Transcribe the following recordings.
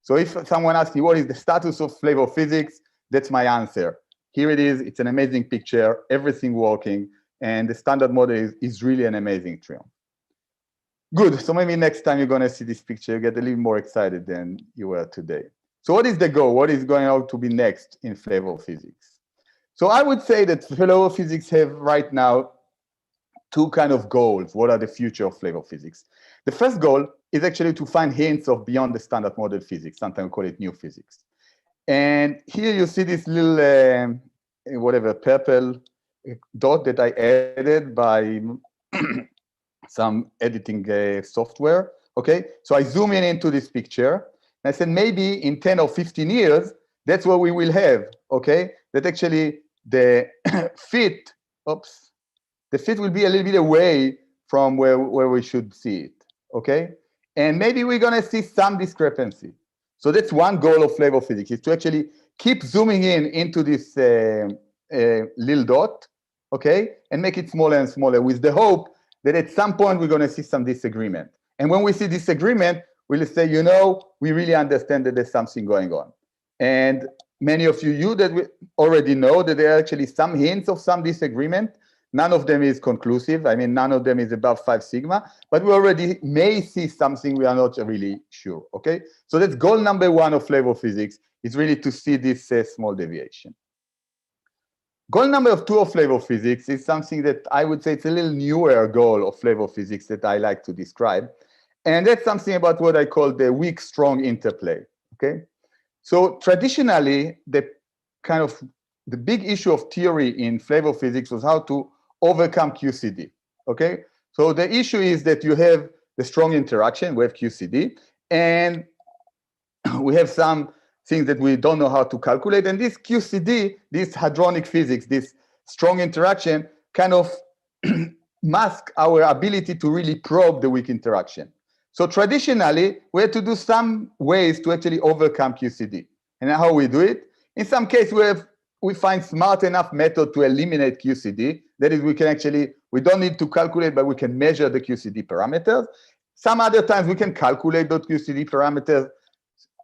So if someone asks me, what is the status of flavor physics? That's my answer. Here it is. It's an amazing picture, everything working, and the standard model is really an amazing trio. Good. So maybe next time you're going to see this picture, you get a little more excited than you were today. So what is the goal? What is going on to be next in flavor physics? So I would say that flavor physics have right now two kind of goals. What are the future of flavor physics? The first goal is actually to find hints of beyond the standard model physics. Sometimes we call it new physics. And here you see this little, whatever, purple dot that I added by some editing software, okay? So I zoom in into this picture, and I said, maybe in 10 or 15 years, that's what we will have, okay? That actually the fit, the fit will be a little bit away from where we should see it, okay? And maybe we're gonna see some discrepancy. So that's one goal of flavor physics, is to actually keep zooming in into this little dot, okay? And make it smaller and smaller with the hope that at some point we're gonna see some disagreement. And when we see disagreement, we'll say, you know, we really understand that there's something going on. And many of you that we already know that there are actually some hints of some disagreement. None of them is conclusive. I mean, none of them is above 5 sigma, but we already may see something we are not really sure, okay? So that's goal number one of flavor physics, is really to see this small deviation. Goal number two of flavor physics is something that I would say it's a little newer goal of flavor physics that I like to describe. And that's something about what I call the weak-strong interplay, okay? So traditionally, the big issue of theory in flavor physics was how to overcome QCD, okay? So the issue is that you have the strong interaction, we have QCD, and we have some things that we don't know how to calculate, and this QCD, this hadronic physics, this strong interaction kind of mask our ability to really probe the weak interaction. So traditionally, we had to do some ways to actually overcome QCD. And how we do it? In some cases, we find smart enough method to eliminate QCD. That is, we don't need to calculate, but we can measure the QCD parameters. Some other times we can calculate those QCD parameters.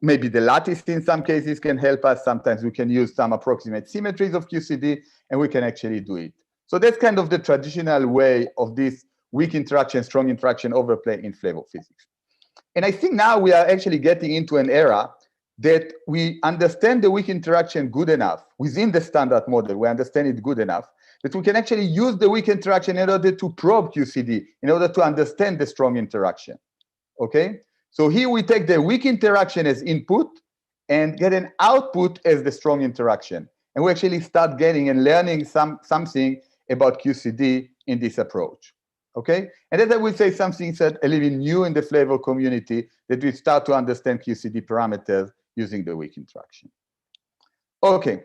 Maybe the lattice in some cases can help us. Sometimes we can use some approximate symmetries of QCD, and we can actually do it. So that's kind of the traditional way of this weak interaction, strong interaction overplay in flavor physics. And I think now we are actually getting into an era that we understand the weak interaction good enough within the standard model. We understand it good enough that we can actually use the weak interaction in order to probe QCD, in order to understand the strong interaction, okay? So here we take the weak interaction as input and get an output as the strong interaction. And we actually start getting and learning something about QCD in this approach, okay? And then I would say something that a little new in the flavor community, that we start to understand QCD parameters using the weak interaction. Okay,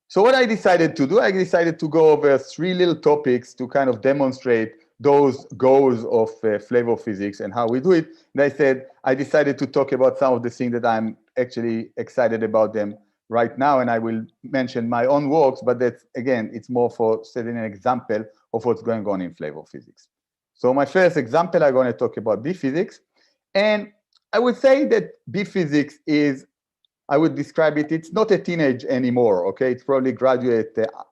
so what I decided to do, I decided to go over 3 little topics to kind of demonstrate those goals of flavor physics and how we do it. And I decided to talk about some of the things that I'm actually excited about them right now, and I will mention my own works, but that's, again, it's more for setting an example of what's going on in flavor physics. So my first example, I'm going to talk about B physics. And I would say that B physics is, I would describe it, it's not a teenage anymore, okay? It's probably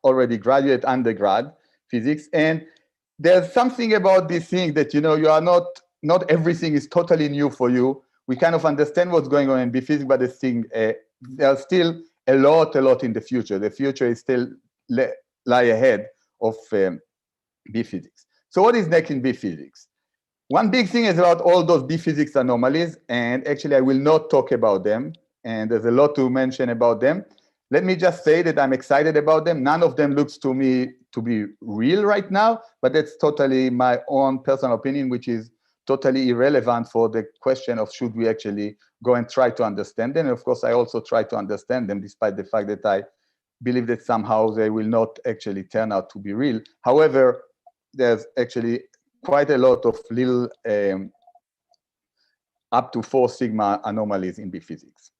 already graduate undergrad physics. And there's something about this thing that, you know, you are not everything is totally new for you. We kind of understand what's going on in B physics, but there's still a lot in the future. The future is still lie ahead of B physics. So what is next in B physics? One big thing is about all those B physics anomalies, and actually I will not talk about them, and there's a lot to mention about them. Let me just say that I'm excited about them. None of them looks to me to be real right now, but that's totally my own personal opinion, which is totally irrelevant for the question of should we actually go and try to understand them. And of course, I also try to understand them, despite the fact that I believe that somehow they will not actually turn out to be real. However, there's actually quite a lot of little up to 4 sigma anomalies in B physics.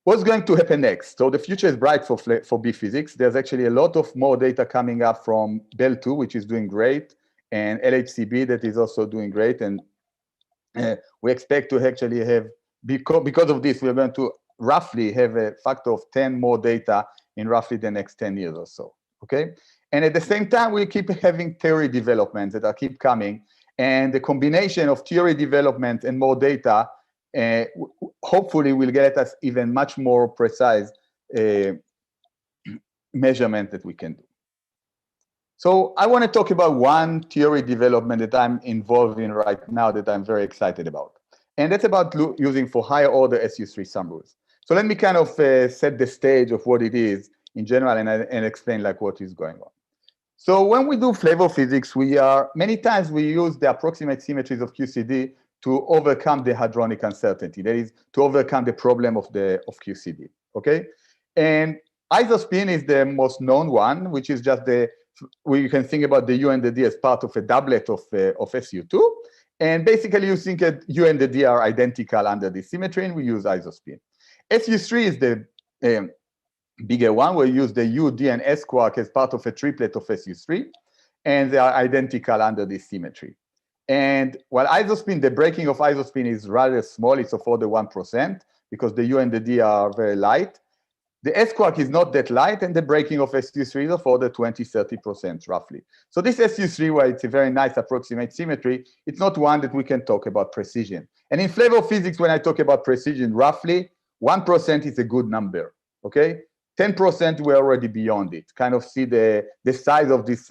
What's going to happen next? So the future is bright for B physics. There's actually a lot of more data coming up from Bell 2, which is doing great, and LHCb that is also doing great. And we expect to actually have because of this, we're going to roughly have a factor of 10 more data in roughly the next 10 years or so, okay? And at the same time, we keep having theory developments that are keep coming, and the combination of theory development and more data hopefully will get us even much more precise measurement that we can do. So I want to talk about one theory development that I'm involved in right now that I'm very excited about. And that's about using for higher order SU3 sum rules. So let me kind of set the stage of what it is in general and explain like what is going on. So when we do flavor physics, many times we use the approximate symmetries of QCD to overcome the hadronic uncertainty. That is, to overcome the problem of QCD, okay? And isospin is the most known one, which is just where you can think about the U and the D as part of a doublet of SU2. And basically you think that U and the D are identical under this symmetry, and we use isospin. SU3 is the bigger one, where you use the U, D, and S quark as part of a triplet of SU3, and they are identical under this symmetry. And while isospin, the breaking of isospin is rather small, it's of order 1%, because the U and the D are very light. The S quark is not that light, and the breaking of SU3 is of order 20–30% roughly. So this SU3, while it's a very nice approximate symmetry, it's not one that we can talk about precision. And in flavor physics, when I talk about precision, roughly 1% is a good number, okay? 10% we're already beyond it. Kind of see the size of this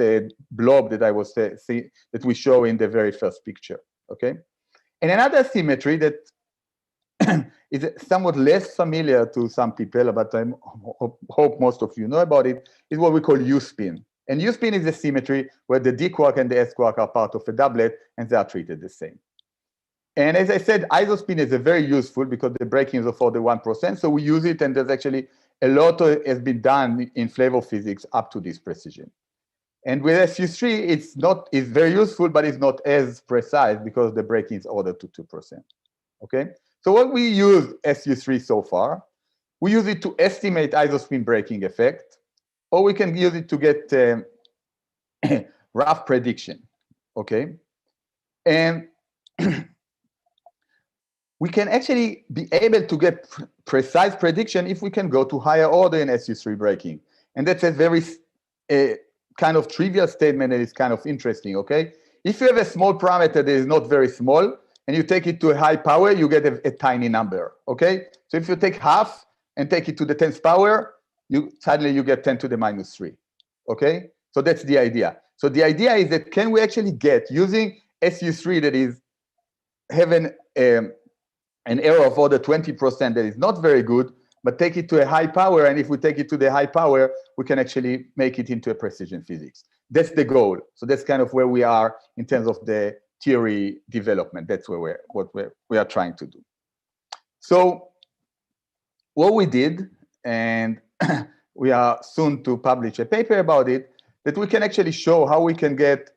blob that I was that we show in the very first picture, okay? And another symmetry that is somewhat less familiar to some people, but I hope most of you know about it, is what we call U-spin. And U-spin is a symmetry where the D quark and the S quark are part of a doublet, and they are treated the same. And as I said, isospin is very useful because the breaking is of order 1%, so we use it, and there's actually a lot has been done in flavor physics up to this precision. And with SU3, it's very useful, but it's not as precise because the breaking is order to 2%. Okay? So what we use SU3 so far, we use it to estimate isospin breaking effect, or we can use it to get rough prediction. Okay? And we can actually be able to get precise prediction if we can go to higher order in SU3 breaking. And that's a very kind of trivial statement that is kind of interesting, okay? If you have a small parameter that is not very small, and you take it to a high power, you get a tiny number, okay? So if you take half and take it to the 10th power, suddenly you get 10 to the minus 3, okay? So that's the idea. So the idea is that can we actually get, using SU3 that is having an error of order 20% that is not very good, but take it to a high power, and if we take it to the high power, we can actually make it into a precision physics. That's the goal. So that's kind of where we are in terms of the theory development. That's where we are trying to do. So what we did, and we are soon to publish a paper about it, that we can actually show how we can get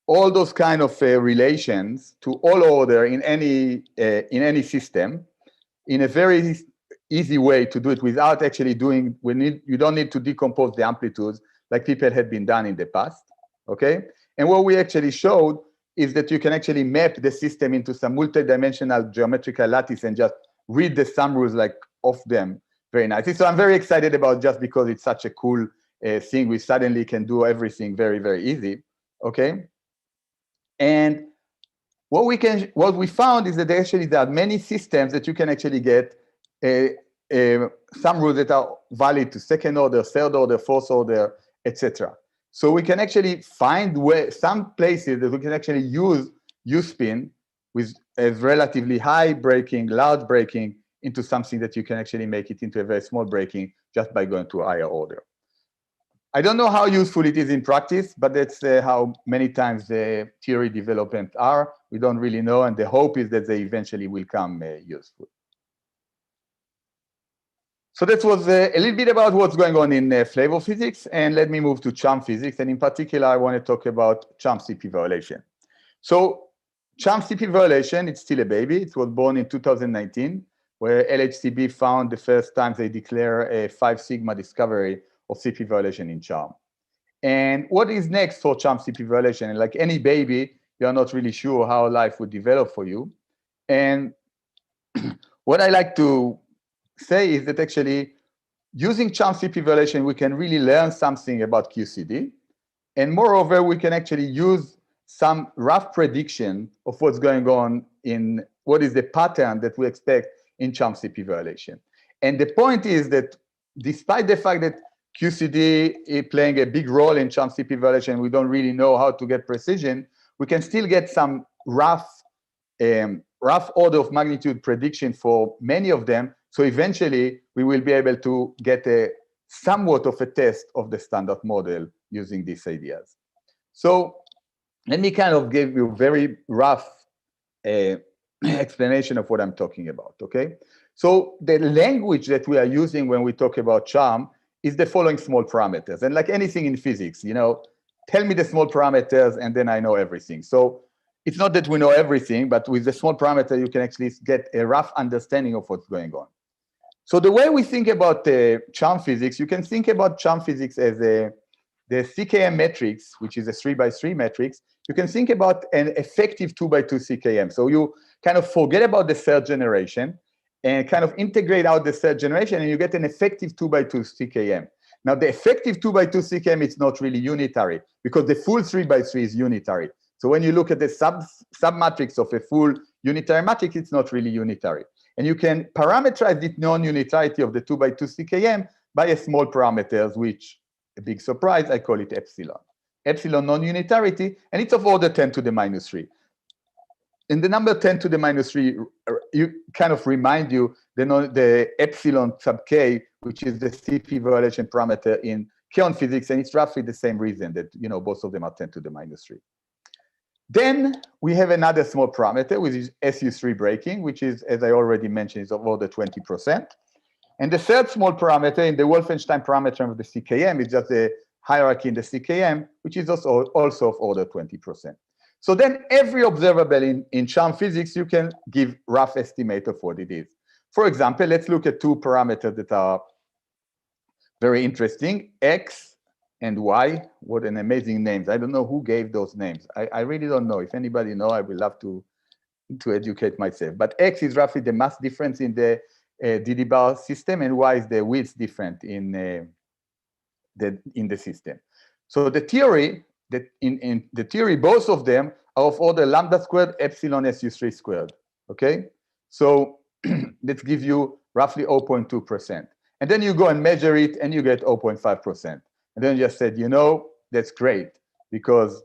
all those kind of relations to all order in any system in a very easy way to do it without actually doing, you don't need to decompose the amplitudes like people had been done in the past, okay? And what we actually showed is that you can actually map the system into some multidimensional geometrical lattice and just read the sum rules like of them very nicely. So I'm very excited about, just because it's such a cool thing, we suddenly can do everything very, very easy, okay? And what we found is that actually there are many systems that you can actually get sum rules that are valid to second order, third order, fourth order, etc. So we can actually find some places that we can actually use U-spin with a relatively high breaking, large breaking, into something that you can actually make it into a very small breaking just by going to a higher order. I don't know how useful it is in practice, but that's how many times the theory development are. We don't really know, and the hope is that they eventually will come useful. So that was a little bit about what's going on in flavor physics, and let me move to charm physics, and in particular, I want to talk about charm CP violation. So charm CP violation, it's still a baby. It was born in 2019, where LHCb found the first time they declare a 5 sigma discovery of CP violation in charm. And what is next for charm CP violation? And like any baby, you're not really sure how life would develop for you. And what I like to say is that actually using charm CP violation, we can really learn something about QCD. And moreover, we can actually use some rough prediction of what's going on in what is the pattern that we expect in charm CP violation. And the point is that despite the fact that QCD is playing a big role in charm CP violation, we don't really know how to get precision, we can still get some rough order of magnitude prediction for many of them. So eventually, we will be able to get a somewhat of a test of the standard model using these ideas. So let me kind of give you a very rough explanation of what I'm talking about, okay? So the language that we are using when we talk about charm is the following small parameters. And like anything in physics, you know, tell me the small parameters and then I know everything. So it's not that we know everything, but with the small parameter, you can actually get a rough understanding of what's going on. So the way we think about charm physics, you can think about charm physics as the CKM matrix, which is a 3x3 matrix. You can think about an effective 2x2 CKM. So you kind of forget about the third generation and kind of integrate out the third generation, and you get an effective 2x2 CKM. Now, the effective 2x2 CKM is not really unitary because the full 3x3 is unitary. So when you look at the submatrix of a full unitary matrix, it's not really unitary. And you can parameterize the non-unitarity of the 2x2 CKM by a small parameters, which, a big surprise, I call it epsilon. Epsilon non-unitarity, and it's of order 10 to the minus 3. And the number 10 to the minus 3, you kind of remind you the epsilon sub k, which is the CP violation parameter in kaon physics, and it's roughly the same reason that, you know, both of them are 10 to the minus 3. Then we have another small parameter, which is SU3 breaking, which is, as I already mentioned, is of order 20%. And the third small parameter in the Wolfenstein parameter of the CKM is just the hierarchy in the CKM, which is also of order 20%. So then every observable in charm physics, you can give rough estimate of what it is. For example, let's look at two parameters that are very interesting, X and Y. What an amazing names. I don't know who gave those names. I really don't know. If anybody knows, I would love to educate myself. But X is roughly the mass difference in the DD bar system, and Y is the width difference in the system. So the theory, that in the theory, both of them are of order lambda squared epsilon SU3 squared, okay? So let's give you roughly 0.2%. And then you go and measure it and you get 0.5%. And then you just said, you know, that's great because,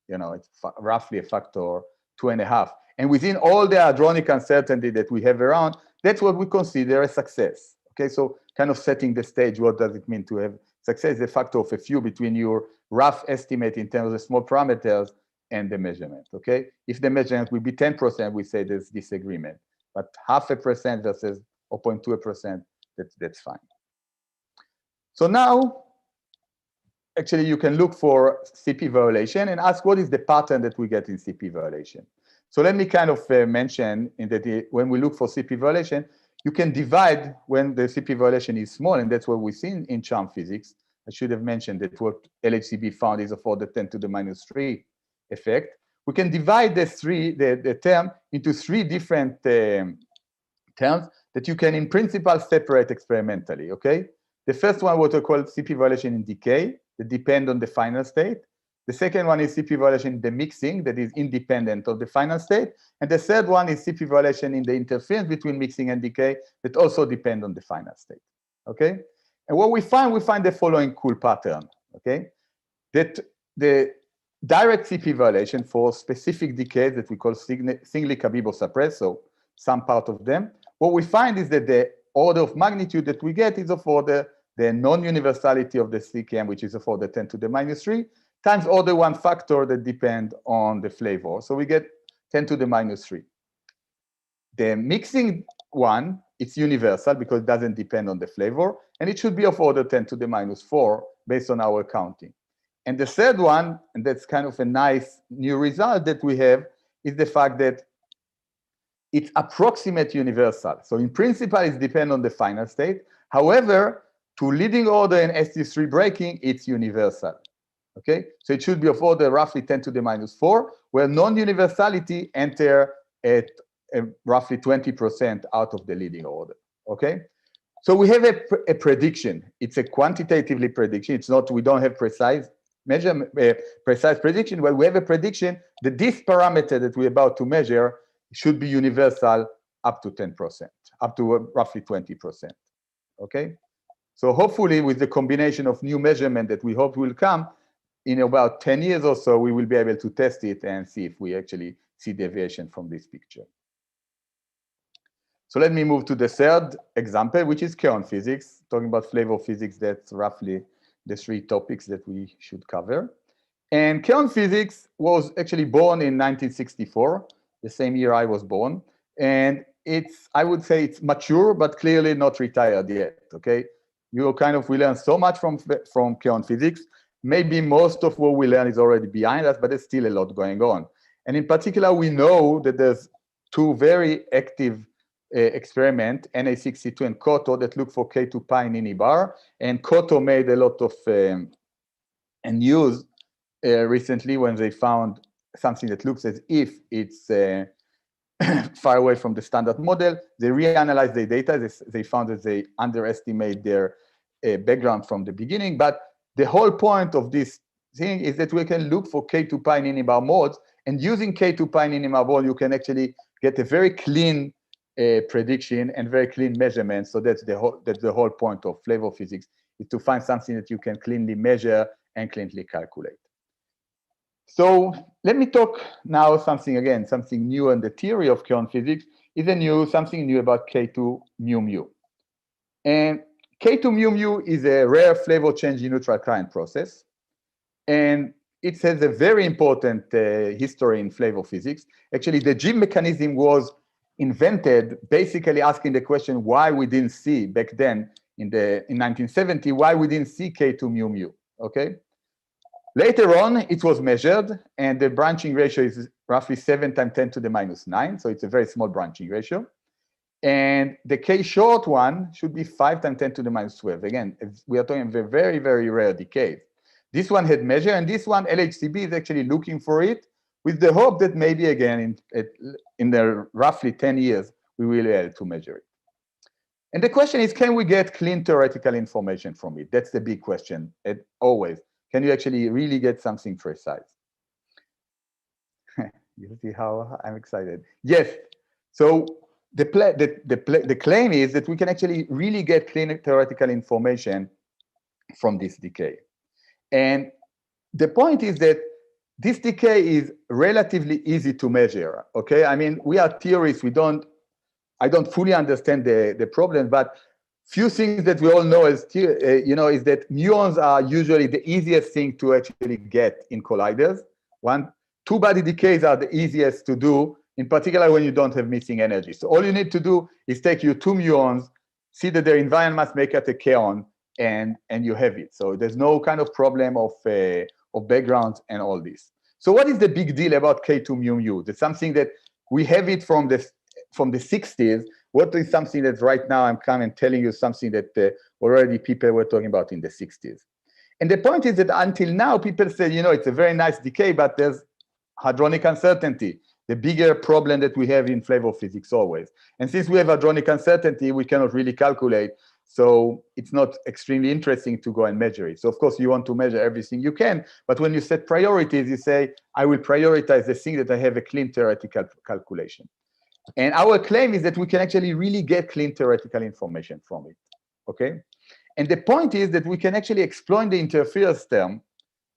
you know, it's roughly a factor 2.5. And within all the hadronic uncertainty that we have around, that's what we consider a success. Okay, so kind of setting the stage, what does it mean to have success? A factor of a few between your rough estimate in terms of small parameters and the measurement, okay? If the measurement will be 10%, we say there's disagreement. But 0.5% versus 0.2%, that's fine. So now, actually, you can look for CP violation and ask what is the pattern that we get in CP violation. So let me kind of mention in that when we look for CP violation, you can divide when the CP violation is small, and that's what we see in charm physics. I should have mentioned that what LHCb found is of order 10 to the minus 3 effect. We can divide the term into three different terms that you can, in principle, separate experimentally, okay? The first one, what we call CP violation in decay, that depend on the final state. The second one is CP violation in the mixing, that is independent of the final state. And the third one is CP violation in the interference between mixing and decay that also depend on the final state, okay? And what we find the following cool pattern, okay? That the direct CP violation for specific decays that we call singly Cabibbo suppressed, so some part of them, what we find is that the order of magnitude that we get is of order the non-universality of the CKM, which is of order 10 to the minus 3, times order 1 factor that depend on the flavor. So we get 10 to the minus 3. The mixing one, it's universal because it doesn't depend on the flavor, and it should be of order 10 to the minus 4 based on our counting. And the third one, and that's kind of a nice new result that we have, is the fact that it's approximate universal. So in principle, it's depend on the final state. However, to leading order and ST3 breaking, it's universal. Okay, so it should be of order roughly 10 to the minus 4, where non-universality enter at roughly 20% out of the leading order, okay? So we have a prediction. It's a quantitatively prediction. It's not, we don't have precise measure, precise prediction, but we have a prediction that this parameter that we're about to measure should be universal up to 10%, up to roughly 20%, okay? So hopefully with the combination of new measurement that we hope will come, in about 10 years or so, we will be able to test it and see if we actually see deviation from this picture. So let me move to the third example, which is kaon physics. Talking about flavor physics, that's roughly the three topics that we should cover. And kaon physics was actually born in 1964, the same year I was born. And it's, I would say it's mature, but clearly not retired yet, okay? We learn so much from kaon physics. Maybe most of what we learn is already behind us, but there's still a lot going on. And in particular, we know that there's two very active experiment, Na62 and Koto, that look for K2 pi in ini bar. And Koto made a lot of news recently when they found something that looks as if it's far away from the standard model. They reanalyzed the data. They found that they underestimate their background from the beginning. But the whole point of this thing is that we can look for K2 pi in ini bar modes. And using K2 pi in ini bar mode, you can actually get a very clean prediction and very clean measurement. So that's the whole point of flavor physics, is to find something that you can cleanly measure and cleanly calculate. So let me talk now something new in the theory of kaon physics is something new about K2 mu mu. And K2 mu mu is a rare flavor change in neutral client process. And it has a very important history in flavor physics. Actually, the G mechanism was invented basically asking the question why we didn't see back then in 1970, why we didn't see K2 mu mu, okay? Later on, it was measured, and the branching ratio is roughly 7 times 10 to the minus 9, so it's a very small branching ratio. And the K short one should be 5 times 10 to the minus 12. Again, we are talking about very, very rare decays. This one had measured, and this one, LHCb, is actually looking for it with the hope that maybe again, in the roughly 10 years, we will be able to measure it. And the question is, can we get clean theoretical information from it? That's the big question, always. Can you actually really get something precise? You see how I'm excited? Yes. So the claim is that we can actually really get clean theoretical information from this decay. And the point is that this decay is relatively easy to measure, okay? I mean, we are theorists, I don't fully understand the problem, but few things that we all know is that muons are usually the easiest thing to actually get in colliders. Two-body decays are the easiest to do, in particular when you don't have missing energy. So all you need to do is take your two muons, see that their invariant mass make it a kaon, and you have it. So there's no kind of problem of backgrounds and all this. So what is the big deal about K2 mu mu? That's something that we have it from the 60s. What is something that right now I'm coming and telling you something that already people were talking about in the 60s. And the point is that until now, people said, it's a very nice decay, but there's hadronic uncertainty, the bigger problem that we have in flavor physics always. And since we have hadronic uncertainty, we cannot really calculate. So it's not extremely interesting to go and measure it. So of course you want to measure everything you can, but when you set priorities, you say, I will prioritize the thing that I have a clean theoretical calculation. And our claim is that we can actually really get clean theoretical information from it, okay? And the point is that we can actually exploit the interference term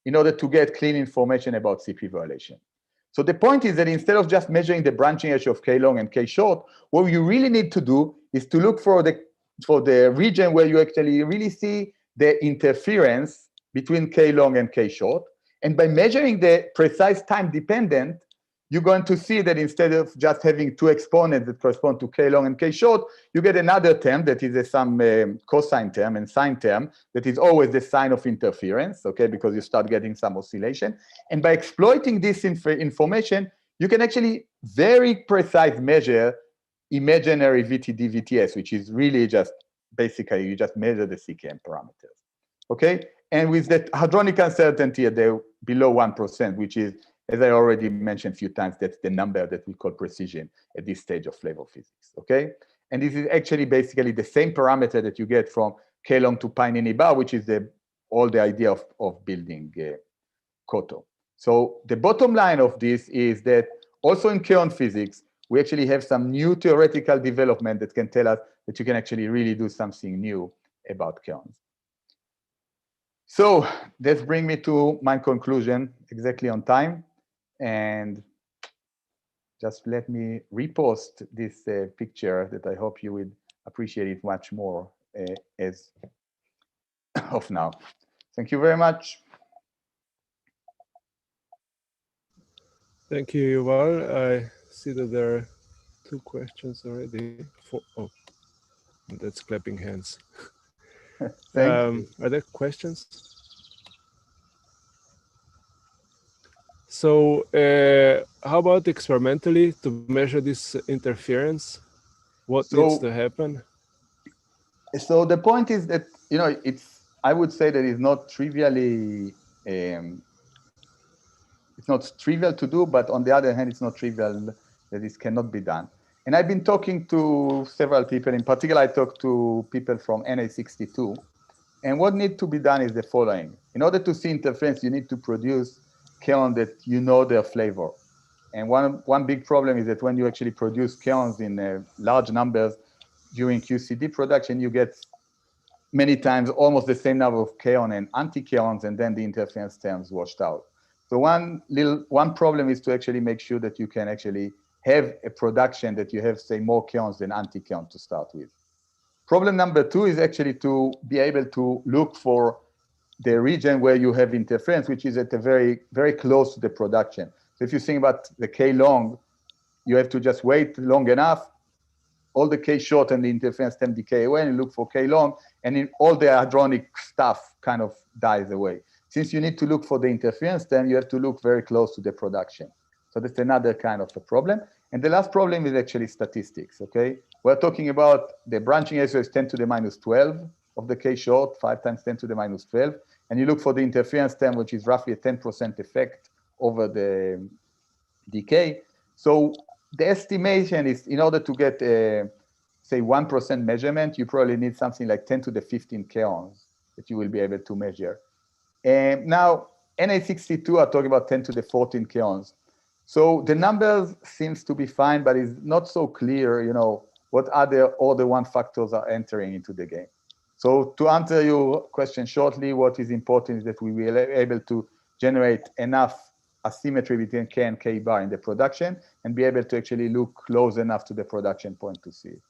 in order to get clean information about CP violation. So the point is that instead of just measuring the branching ratio of K long and K short, what you really need to do is to look for the region where you actually really see the interference between K long and K short. And by measuring the precise time dependent, you're going to see that instead of just having two exponents that correspond to K long and K short, you get another term that is some cosine term and sine term that is always the sign of interference, okay, because you start getting some oscillation. And by exploiting this information, you can actually very precise measure imaginary VTD VTS, which is really just basically you just measure the CKM parameters, okay? And with that hadronic uncertainty at below 1%, which is As I already mentioned a few times, that's the number that we call precision at this stage of flavor physics, okay? And this is actually basically the same parameter that you get from K-long to pi nini bar, which is all the idea of building Koto. So the bottom line of this is that also in kaon physics, we actually have some new theoretical development that can tell us that you can actually really do something new about kaons. So this brings me to my conclusion exactly on time. And just let me repost this picture that I hope you would appreciate it much more as of now. Thank you very much. Thank you, Yuval. I see that there are 2 questions already. Oh, that's clapping hands. Thank you. Are there questions? So how about experimentally to measure this interference? What needs to happen? So the point is that, I would say that it's not trivially, it's not trivial to do, but on the other hand, it's not trivial that this cannot be done. And I've been talking to several people. In particular, I talked to people from Na62. And what needs to be done is the following. In order to see interference, you need to produce kaon that you know their flavor. And one big problem is that when you actually produce kaons in large numbers during QCD production, you get many times almost the same number of kaon and anti-kaons, and then the interference terms washed out. So one problem is to actually make sure that you can actually have a production that you have, say, more kaons than anti-kaon to start with. Problem number 2 is actually to be able to look for the region where you have interference, which is at a very, very close to the production. So if you think about the K long, you have to just wait long enough, all the K short and the interference term decay away, and you look for K long, and all the hadronic stuff kind of dies away. Since you need to look for the interference term, you have to look very close to the production. So that's another kind of a problem. And the last problem is actually statistics, okay? We're talking about the branching ratio is 10 to the minus 12 of the K short, 5 times 10 to the minus 12. And you look for the interference term, which is roughly a 10% effect over the decay. So the estimation is, in order to get, say, 1% measurement, you probably need something like 10 to the 15 kaons that you will be able to measure. And now, Na62 are talking about 10 to the 14 kaons. So the numbers seems to be fine, but it's not so clear, what other order 1 factors are entering into the game. So to answer your question shortly, what is important is that we will be able to generate enough asymmetry between K and K bar in the production and be able to actually look close enough to the production point to see it.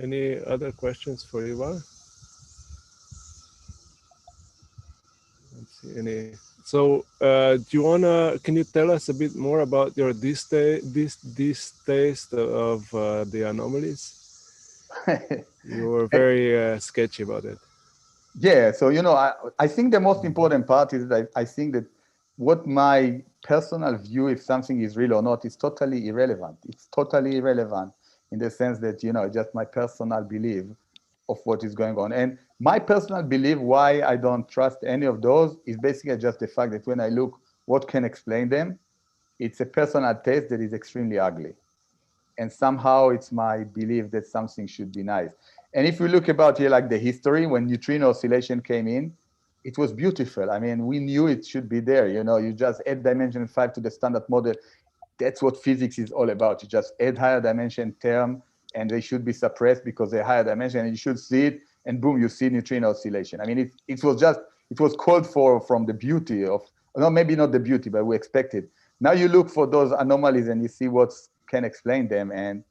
Any other questions for Yuval? Let's see any. So do you can you tell us a bit more about your distaste of the anomalies? You were very sketchy about it. Yeah, so, I think the most important part is that I think that what my personal view, if something is real or not, is totally irrelevant. It's totally irrelevant in the sense that, just my personal belief of what is going on. And my personal belief why I don't trust any of those is basically just the fact that when I look what can explain them, it's a personal taste that is extremely ugly. And somehow it's my belief that something should be nice. And if we look about here, like the history, when neutrino oscillation came in, it was beautiful. I mean, we knew it should be there. You just add dimension 5 to the standard model. That's what physics is all about. You just add higher dimension term, and they should be suppressed because they're higher dimension, and you should see it, and boom, you see neutrino oscillation. I mean, it was called for from the beauty of, no, maybe not the beauty, but we expected. Now you look for those anomalies and you see what can explain them, and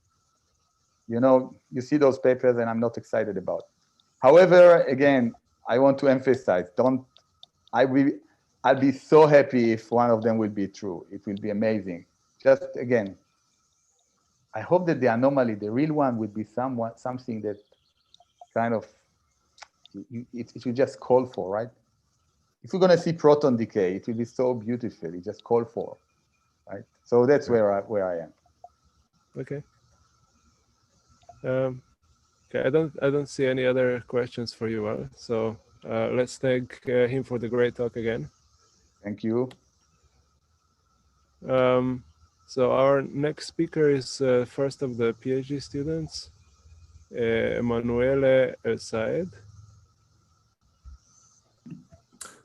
you see those papers, and I'm not excited about. However, again, I want to emphasize, I'll be so happy if one of them will be true. It will be amazing. Just again, I hope that the anomaly, the real one, will be something that kind of it will just call for, right? If we're going to see proton decay, it will be so beautiful. It just call for, right? So that's where I am. Okay. Okay, I don't see any other questions for you, so Let's thank him for the great talk again. Thank you. So our next speaker is first of the PhD students, Emanuele El Saed.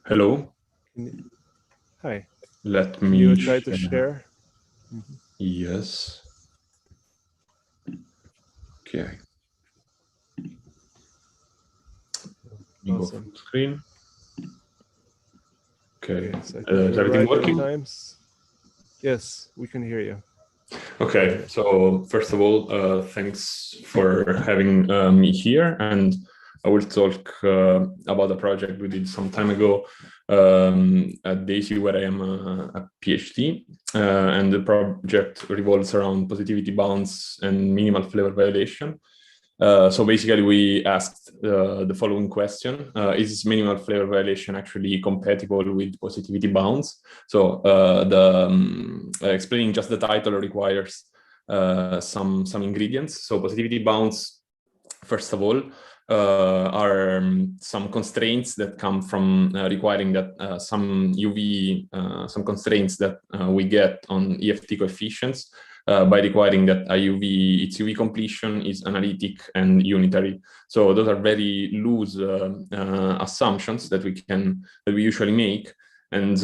Hello. Hi. Let Can me you try to share? Yes. Okay. Go Awesome. full screen. Okay. So Is everything working? times. Yes, we can hear you. Okay. So first of all, thanks for having me here, and I will talk about a project we did some time ago at Daisy, where I am a PhD, and the project revolves around positivity bounds and minimal flavor violation. So basically, we asked the following question: is minimal flavor violation actually compatible with positivity bounds? So explaining just the title requires some ingredients. So positivity bounds, first of all, are some constraints that come from requiring that some constraints that we get on EFT coefficients by requiring that its UV completion is analytic and unitary. So those are very loose assumptions that we usually make. And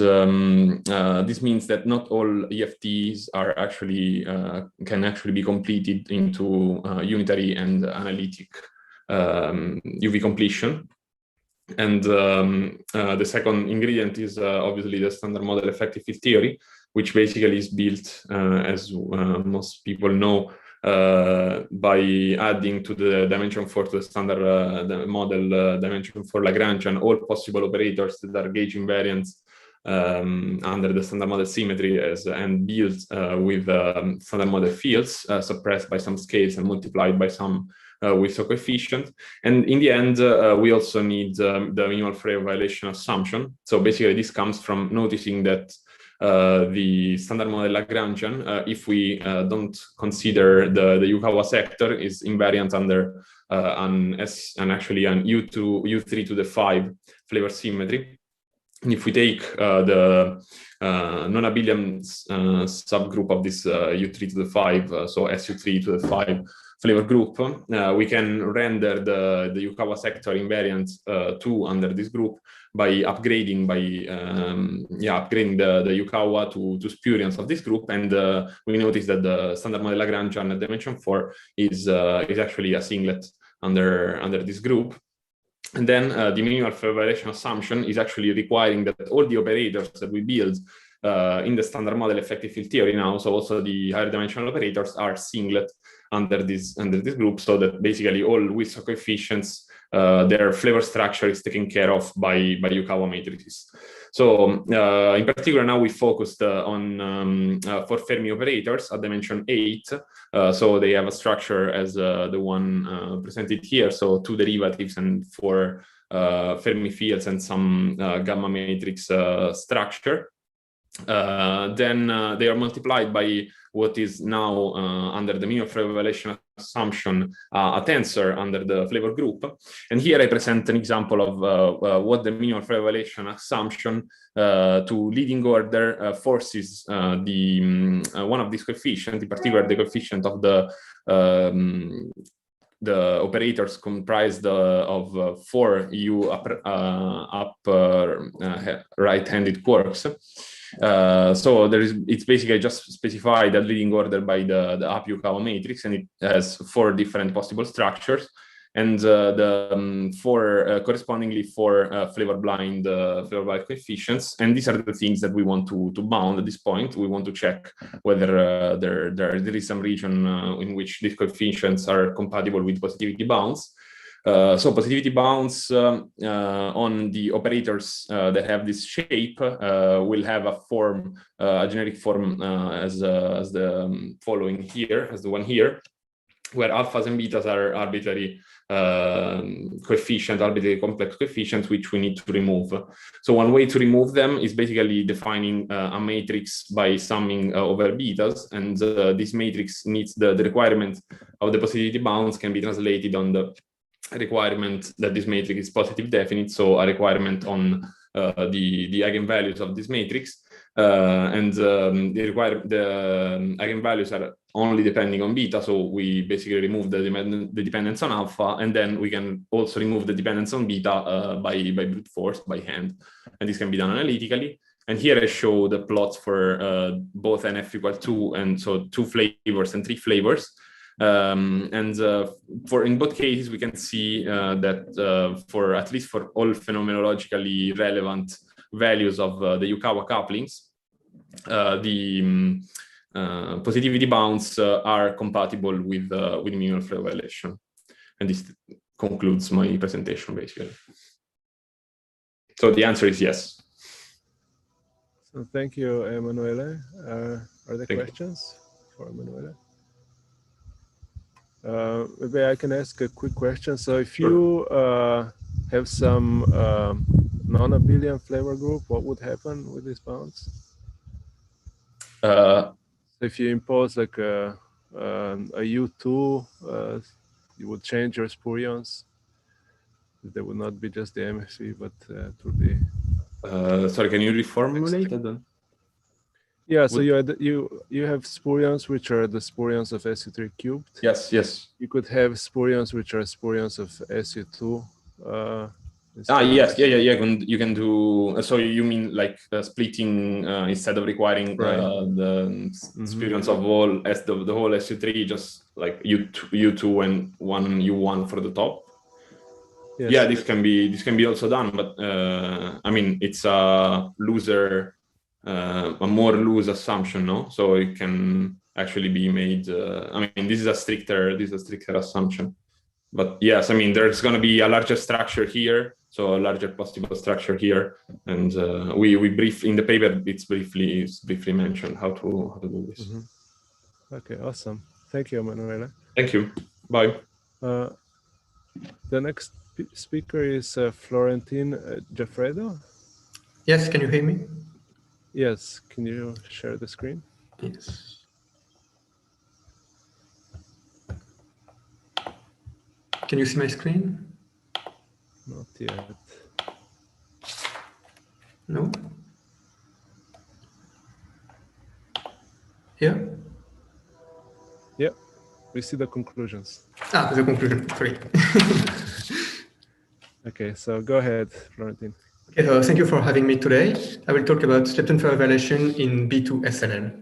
this means that not all EFTs are actually can actually be completed into unitary and analytic UV completion. And the second ingredient is obviously the standard model effective field theory, which basically is built, as most people know, by adding to the dimension 4 to the standard the model dimension 4 Lagrangian all possible operators that are gauge invariants under the standard model symmetry and built with standard model fields suppressed by some scales and multiplied by some Wilson coefficient. And in the end, we also need the minimal flavor violation assumption. So basically, this comes from noticing that the standard model Lagrangian, if we don't consider the Yukawa sector, is invariant under an actually an U3 to the 5 flavor symmetry. And if we take the non-abelian subgroup of this U3 to the 5, so SU3 to the 5 flavor group, we can render the Yukawa sector invariant 2 under this group by upgrading upgrading the Yukawa to spurions of this group, and we notice that the standard model Lagrangian at dimension 4 is actually a singlet under this group. And then the minimal flavor violation assumption is actually requiring that all the operators that we build in the standard model effective field theory now, so also the higher dimensional operators, are singlet under this group, so that basically all Wilson coefficients, their flavor structure is taken care of by Yukawa matrices. So in particular, now we focused on 4 Fermi operators at dimension 8. So they have a structure as the one presented here. So 2 derivatives and 4 Fermi fields and some gamma matrix structure. Then they are multiplied by what is now under the minimal flavor violation assumption a tensor under the flavor group. And here I present an example of what the minimal flavor violation assumption to leading order forces one of these coefficients, in particular the coefficient of the operators comprised of 4 U upper right-handed quarks. So it's basically just specified a leading order by the up Yukawa matrix, and it has 4 different possible structures, and correspondingly 4 flavor blind coefficients. And these are the things that we want to bound at this point. We want to check whether there is some region in which these coefficients are compatible with positivity bounds. So positivity bounds on the operators that have this shape will have a form, a generic form as the following here, as the one here, where alphas and betas are arbitrary arbitrary complex coefficients, which we need to remove. So one way to remove them is basically defining a matrix by summing over betas, and this matrix needs the requirement of the positivity bounds can be translated on the requirement that this matrix is positive definite, so a requirement on the eigenvalues of this matrix, and the eigenvalues are only depending on beta, so we basically remove the dependence on alpha, and then we can also remove the dependence on beta by brute force, by hand, and this can be done analytically. And here I show the plots for both NF equal 2, and so 2 flavors and 3 flavors. For in both cases, we can see that for at least for all phenomenologically relevant values of the Yukawa couplings, the positivity bounds are compatible with minimal flavor violation. And this concludes my presentation, basically. So the answer is yes. So thank you, Emanuele. Are there questions for Emanuele? Maybe I can ask a quick question. So if you have some non-abelian flavor group, what would happen with these bounds? So if you impose like a U2, you would change your spurions. There would not be just the MFV, but it would be. Sorry, can you reformulate that? Yeah, so you have spurions which are the spurions of SU3 cubed. Yes, yes. You could have spurions which are spurions of SU2. Yes, yeah. You can do. So you mean like splitting instead of requiring the spurions of all as the whole SU3, just like U2 and one U1 for the top. Yes. Yeah, this can be also done, but I mean it's a more loose assumption, no? So it can actually be made. I mean, this is a stricter assumption. But yes, I mean, there's going to be a larger structure here, so a larger possible structure here, and we brief in the paper. It's briefly mentioned how to do this. Mm-hmm. Okay, awesome. Thank you, Emanuele. Thank you. Bye. The next speaker is Florentin Giaffredo. Yes, can you hear me? Yes, can you share the screen? Yes. Can you see my screen? Not yet. No? Here? Yeah, we see the conclusions. The conclusion, sorry. Okay, so go ahead, Florentin. Okay, so thank you for having me today. I will talk about lepton flavor violation in B2 SLL.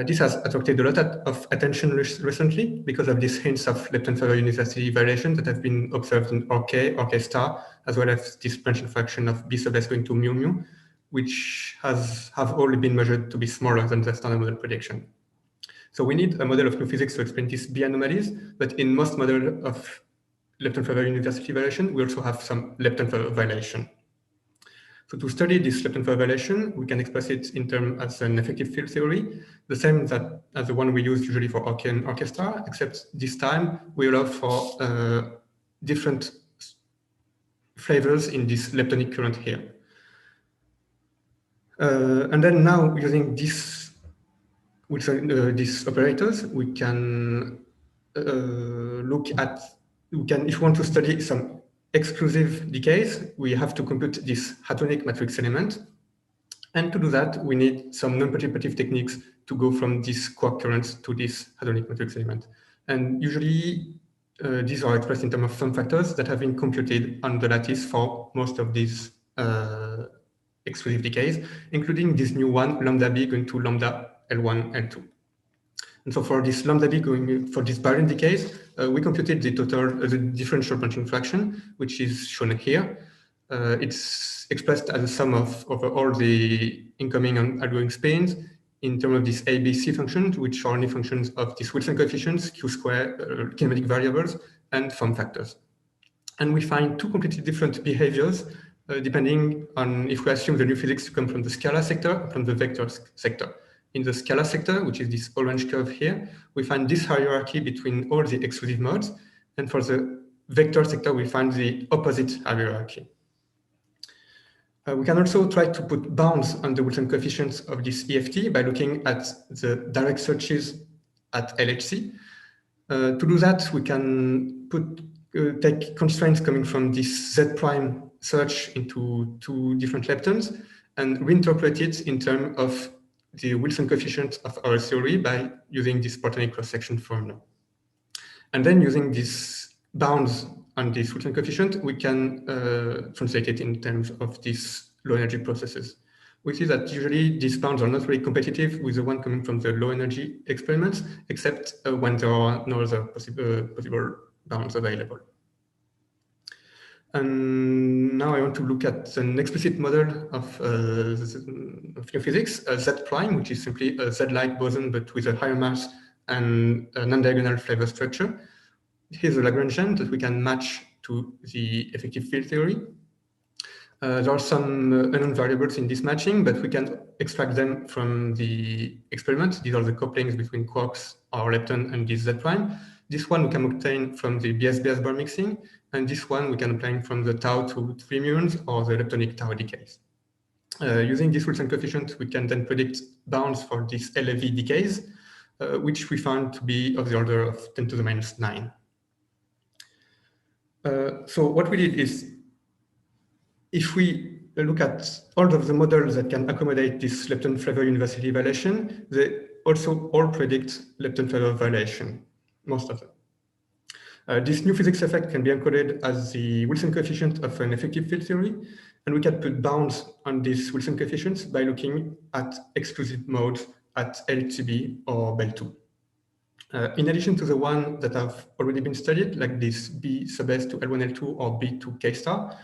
This has attracted a lot of attention recently because of these hints of lepton flavor universality violation that have been observed in RK star, as well as this branch fraction of B sub S going to mu mu, which have all been measured to be smaller than the standard model prediction. So we need a model of new physics to explain these B anomalies, but in most models of lepton flavor universality violation, we also have some lepton flavor violation. So to study this lepton flavor violation, we can express it in terms as an effective field theory, the same as the one we use usually for RK and RK star, except this time we allow for different flavors in this leptonic current here. And then now using this, with these operators, we can look at, if we want to study some exclusive decays, we have to compute this hadronic matrix element. And to do that, we need some non-participative techniques to go from this quark currents to this hadronic matrix element. And usually, these are expressed in terms of some factors that have been computed on the lattice for most of these exclusive decays, including this new one, lambda b going to lambda L1, L2. And so for this lambda b going for this baryon decays, we computed the total, the differential branching fraction, which is shown here. It's expressed as a sum of over all the incoming and outgoing spins in terms of these A, B, C functions, which are only functions of these Wilson coefficients, Q square, kinematic variables, and form factors. And we find two completely different behaviors depending on if we assume the new physics to come from the scalar sector or from the vector sector. In the scalar sector, which is this orange curve here, we find this hierarchy between all the exclusive modes. And for the vector sector, we find the opposite hierarchy. We can also try to put bounds on the Wilson coefficients of this EFT by looking at the direct searches at LHC. To do that, we can put take constraints coming from this Z prime search into two different leptons and reinterpret it in terms of the Wilson coefficient of our theory by using this Partonic cross-section formula. And then using these bounds on this Wilson coefficient, we can translate it in terms of these low energy processes. We see that usually these bounds are not really competitive with the one coming from the low energy experiments, except when there are no other possible bounds available. And now I want to look at an explicit model of physics, Z prime, which is simply a Z-like boson, but with a higher mass and a non-diagonal flavor structure. Here's a Lagrangian that we can match to the effective field theory. There are some unknown variables in this matching, but we can extract them from the experiment. These are the couplings between quarks or lepton and this Z prime. This one we can obtain from the BS-BS bar mixing, and this one we can obtain from the tau to 3 muons or the leptonic tau decays. Using this Wilson coefficient, we can then predict bounds for these LAV decays, which we found to be of the order of 10 to the minus 9. So what we did is, if we look at all of the models that can accommodate this lepton flavor universality violation, they also all predict lepton flavor violation, most of them. This new physics effect can be encoded as the Wilson coefficient of an effective field theory, and we can put bounds on these Wilson coefficients by looking at exclusive modes at LTB or BEL2. In addition to the one that have already been studied, like this B sub S to L1L2 or B to K star,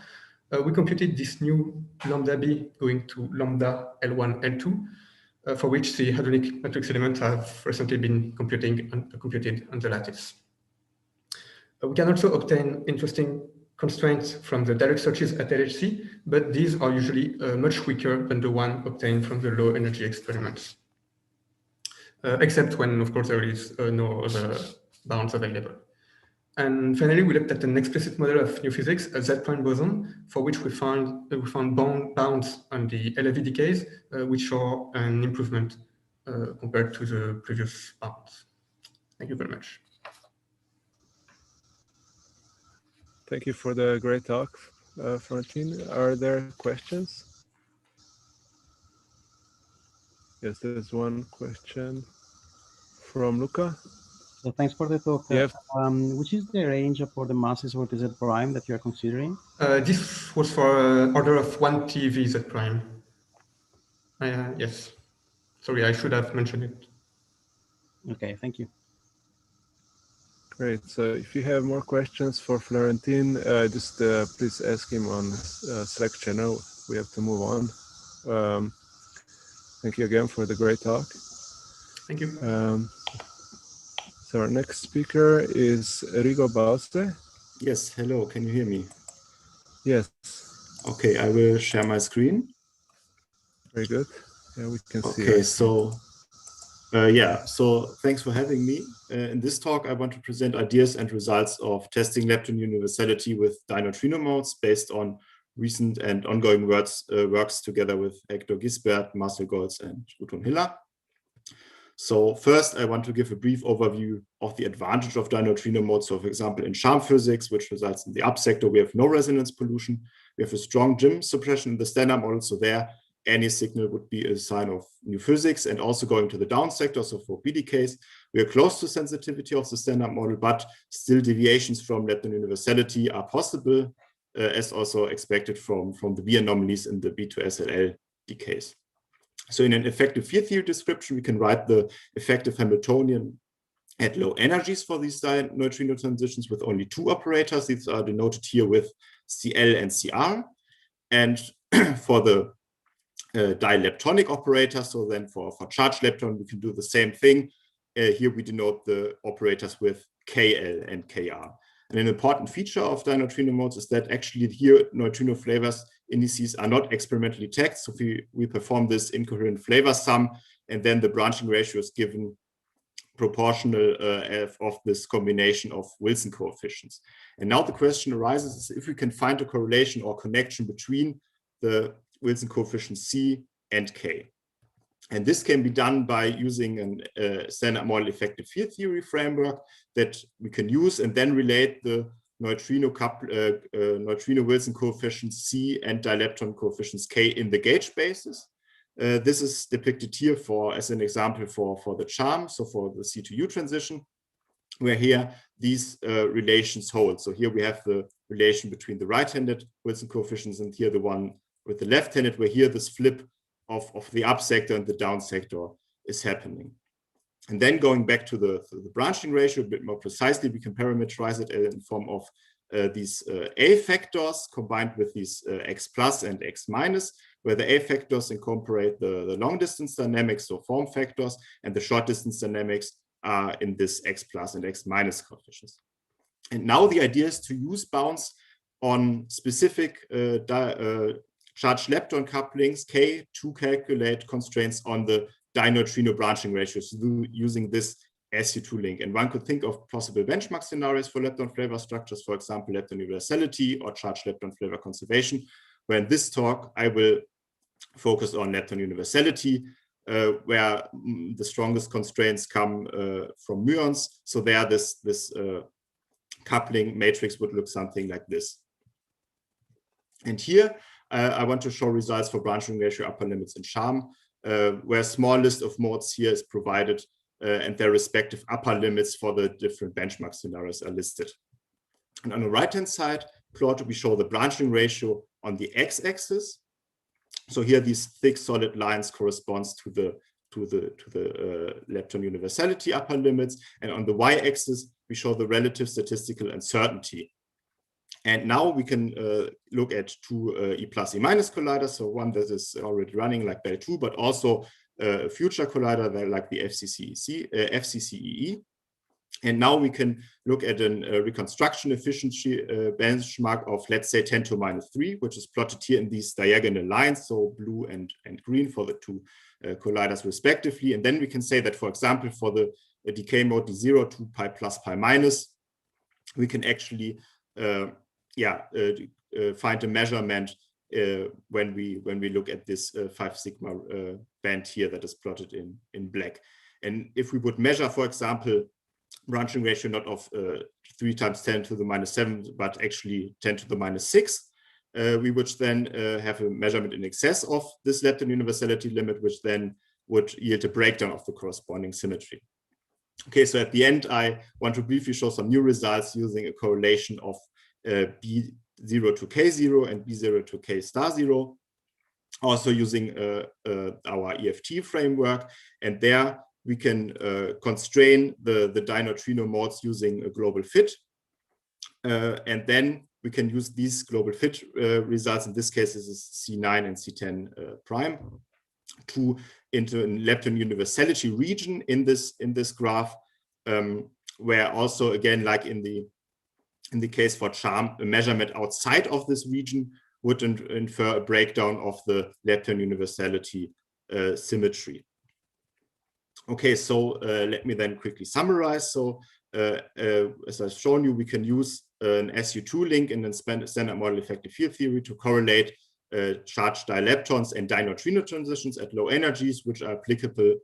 we computed this new lambda B going to lambda L1, L2, for which the hadronic matrix elements have recently been computed on the lattice. We can also obtain interesting constraints from the direct searches at LHC, but these are usually much weaker than the one obtained from the low energy experiments. Except when, of course, there is no other bounds available. And finally, we looked at an explicit model of new physics, a Z prime boson, for which we found bounds on the LAV decays, which are an improvement compared to the previous bounds. Thank you very much. Thank you for the great talk, Florentin. Are there questions? Yes, there's one question from Luca. So thanks for the talk. Yeah. Which is the range for the masses for the Z prime that you are considering? This was for order of 1 TeV Z prime. Yes. Sorry, I should have mentioned it. Okay, thank you. Great. So if you have more questions for Florentin, just please ask him on Slack channel. We have to move on. Thank you again for the great talk. Thank you. So our next speaker is Rigo Bauste. Yes, hello, can you hear me? Yes. Okay, I will share my screen. Very good. Yeah, we can see. Okay, so so thanks for having me. In this talk, I want to present ideas and results of testing lepton universality with dineutrino modes based on recent and ongoing works together with Hector Gisbert, Marcel Goltz, and Ruton Hiller. So first, I want to give a brief overview of the advantage of dineutrino modes. So for example, in charm physics, which results in the up sector, we have no resonance pollution. We have a strong Jim suppression in the standard model. So there, any signal would be a sign of new physics. And also going to the down sector, so for BDKs, we are close to sensitivity of the standard model, but still deviations from lepton universality are possible, as also expected from the B anomalies in the B2SLL decays. So in an effective field theory description, we can write the effective Hamiltonian at low energies for these neutrino transitions with only 2 operators. These are denoted here with CL and CR. And for the dileptonic operator, so then for charged lepton, we can do the same thing. Here we denote the operators with KL and KR. And an important feature of dineutrino modes is that actually here neutrino flavors indices are not experimentally tagged. So we perform this incoherent flavor sum, and then the branching ratio is given proportional of this combination of Wilson coefficients. And now the question arises is if we can find a correlation or connection between the Wilson coefficient C and K. And this can be done by using a standard model effective field theory framework that we can use and then relate the neutrino Wilson coefficients C and dilepton coefficients K in the gauge basis. This is depicted here as an example for the charm, so for the C to U transition, where here these relations hold. So here we have the relation between the right-handed Wilson coefficients and here the one with the left-handed, where here this flip of the up sector and the down sector is happening. And then going back to the branching ratio a bit more precisely, we can parameterize it in form of these A factors combined with these X plus and X minus, where the A factors incorporate the long distance dynamics, so form factors, and the short distance dynamics are in this X plus and X minus coefficients. And now the idea is to use bounds on specific charged lepton couplings K to calculate constraints on the dineutrino branching ratios using this SU2 link. And one could think of possible benchmark scenarios for lepton flavor structures, for example, lepton universality or charged lepton flavor conservation, where in this talk I will focus on lepton universality, where the strongest constraints come from muons. So there this coupling matrix would look something like this. And here I want to show results for branching ratio upper limits in charm, where a small list of modes here is provided and their respective upper limits for the different benchmark scenarios are listed. And on the right-hand side plot, we show the branching ratio on the x-axis. So here these thick solid lines corresponds to the lepton universality upper limits, and on the y-axis we show the relative statistical uncertainty. And now we can look at two E plus E minus colliders, so one that is already running like BEL2, but also a future collider like the FCCEE. And now we can look at a reconstruction efficiency benchmark of, let's say, 10 to minus 3, which is plotted here in these diagonal lines, so blue and green for the two colliders respectively. And then we can say that, for example, for the decay mode D0 to pi plus pi minus, we can actually find a measurement when we look at this 5 sigma band here that is plotted in black. And if we would measure, for example, branching ratio not of 3 times 10 to the minus 7, but actually 10 to the minus 6, we would then have a measurement in excess of this lepton universality limit, which then would yield a breakdown of the corresponding symmetry. Okay, so at the end, I want to briefly show some new results using a correlation of B0 to K0 and B0 to K star 0, also using our EFT framework. And there we can constrain the dineutrino modes using a global fit. And then we can use these global fit results, in this case this is C9 and C10 prime, into a lepton universality region in this graph, where also again, like in the case for charm, a measurement outside of this region would infer a breakdown of the lepton universality symmetry. Okay, so let me then quickly summarize. So as I've shown you, we can use an SU2 link in the standard model effective field theory to correlate charged dileptons and dineutrino transitions at low energies, which are applicable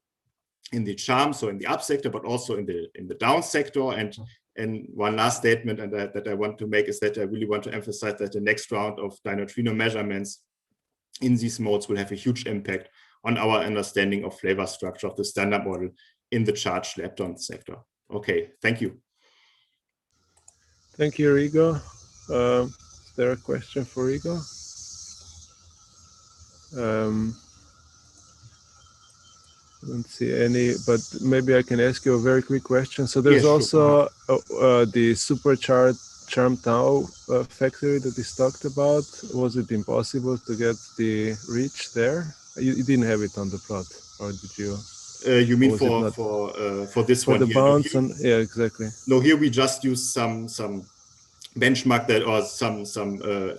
in the charm, so in the up sector, but also in the down sector. And one last statement that I want to make is that I really want to emphasize that the next round of dineutrino measurements in these modes will have a huge impact on our understanding of flavor structure of the standard model in the charged lepton sector. Okay, thank you. Thank you, Rigo. Is there a question for Rigo? I don't see any, but maybe I can ask you a very quick question. So there's also the supercharged charm tau factory that is talked about. Was it impossible to get the reach there? You didn't have it on the plot, or did you? You mean for this one? For the bounds, and yeah, exactly. No, here we just use some benchmark that, or some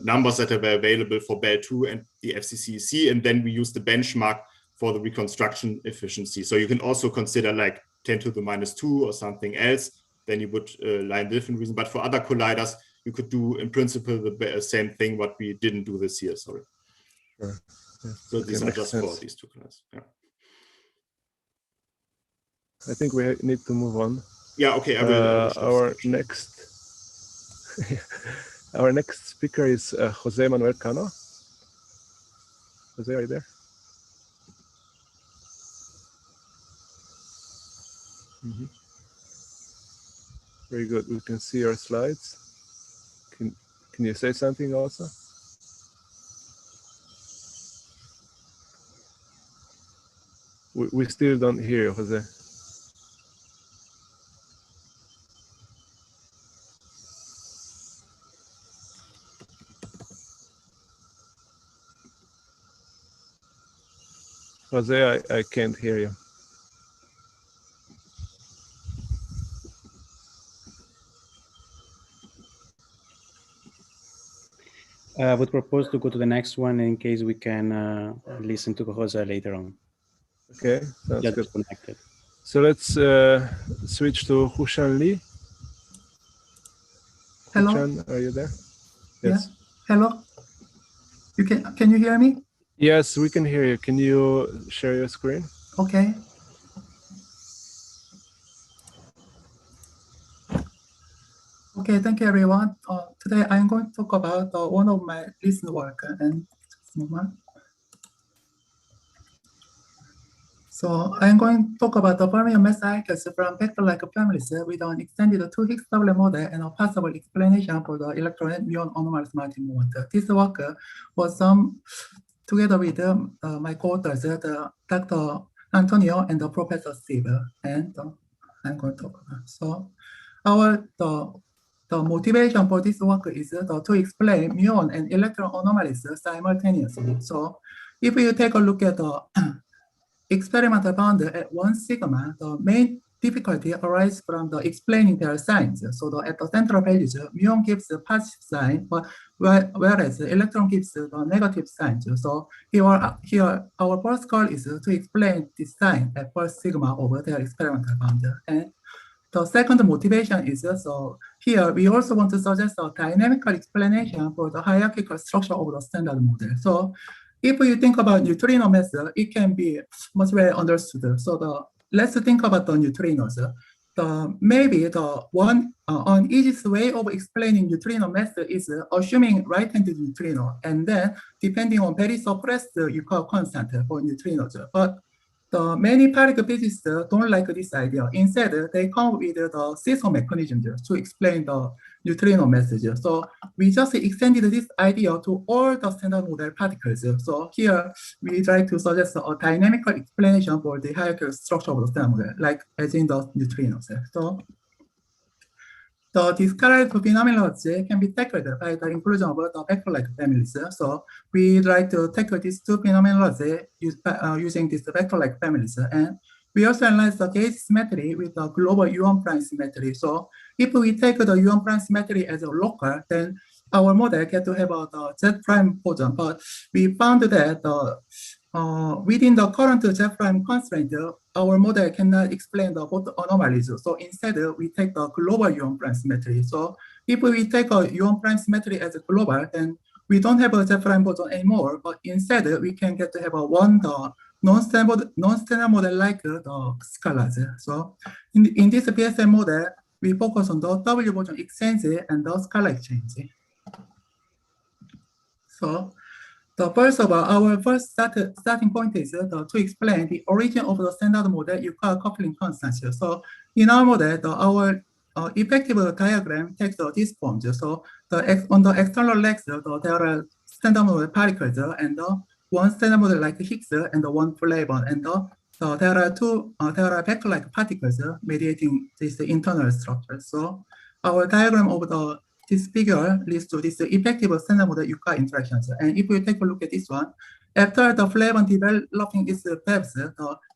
numbers that are available for BEL2 and the FCCEC, and then we use the benchmark for the reconstruction efficiency. So you can also consider like 10 to the minus 2 or something else. Then you would line different reason. But for other colliders, you could do in principle the same thing. What we didn't do this year. Sorry. Sure. Yeah, so these are just for these two colliders. Yeah. I think we need to move on. Yeah. Okay. I will our next. Our next speaker is Jose Manuel Cano. Jose, are you there? Mm-hmm. Very good. We can see your slides. Can you say something also? We still don't hear you, Jose. Jose, I can't hear you. I would propose to go to the next one in case we can listen to Jose later on. Okay, sounds Just good. connected. So let's switch to Hushan Lee. Hello. Hushan, are you there? Yeah. Yes. Hello. Can you hear me? Yes, we can hear you. Can you share your screen? Okay. Okay, thank you everyone. Today I'm going to talk about one of my recent work and just a moment. So I'm going to talk about the fermion mass cycles from vector-like families with an extended 2 Higgs doublet model and a possible explanation for the electron and muon anomalous multi-mode. This work was done together with my co-authors, Dr. Antonio and Professor Steve. And I'm going to talk about. So the motivation for this work is to explain muon and electron anomalies simultaneously. So if you take a look at the experimental boundary at 1 sigma, the main difficulty arises from the explaining their signs. So at the central values, muon gives the positive sign, but whereas the electron gives the negative sign. So here our first goal is to explain this sign at 1 sigma over their experimental boundary. And the second motivation is so here we also want to suggest a dynamical explanation for the hierarchical structure of the standard model. So if you think about neutrino method, it can be much well understood. So let's think about the neutrinos. Maybe the one easiest way of explaining neutrino method is assuming right-handed neutrino, and then depending on very suppressed Yukawa constant for neutrinos. But the many particle physicists don't like this idea. Instead, they come with the seesaw mechanism to explain the neutrino message. So we just extended this idea to all the standard model particles. So here we try to suggest a dynamical explanation for the hierarchical structure of the standard model, like as in the neutrinos. So the discrete phenomenology can be tackled by the inclusion of the vector-like families. So we try to tackle these two phenomenology using these vector-like families. And we also analyze the gauge symmetry with the global U1 prime symmetry. So if we take the U1 prime symmetry as a local, then our model get to have the Z prime boson. But we found that within the current Z prime constraint, our model cannot explain the both anomalies. So instead, we take the global U1 prime symmetry. So if we take a U1 prime symmetry as a global, then we don't have a Z prime boson anymore. But instead, we can get to have a non-standard model like the scalars. So in this PSM model, we focus on the W boson exchange and the scalar exchange. So first of all, our first starting point is to explain the origin of the standard model Yukawa coupling constant. So in our model, our effective diagram takes this form. So on the external legs, there are standard model particles and one standard model like Higgs and one flavon, and there are vector-like particles mediating this internal structure. So our diagram of this figure leads to this effective standard model Yukawa interactions. And if we take a look at this one, after the flavon developing its webs,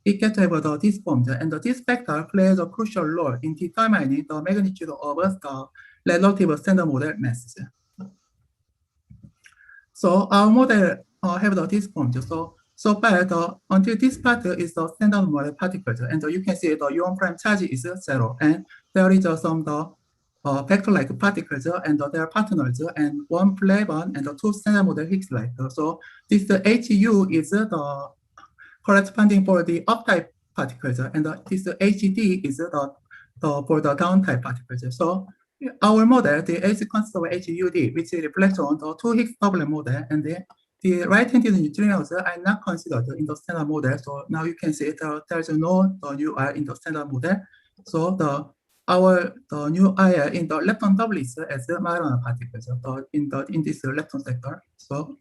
it gets to have this form, and this factor plays a crucial role in determining the magnitude of the relative standard model masses. So our model have this form. So until this part is the standard model particles, and you can see the U1 prime charge is 0, and there is some vector-like particles and their partners, and one flavon and two standard model Higgs-like. So this HU is the corresponding for the up-type particles, and this HD is for the down-type particles. So our model, the H constant of HUD, which reflects on the two Higgs doublet model, and the right-handed neutrinos are not considered in the standard model. So now you can see there's no UR in the standard model. So the new IR in the lepton doublets as the minor particles in this lepton sector. So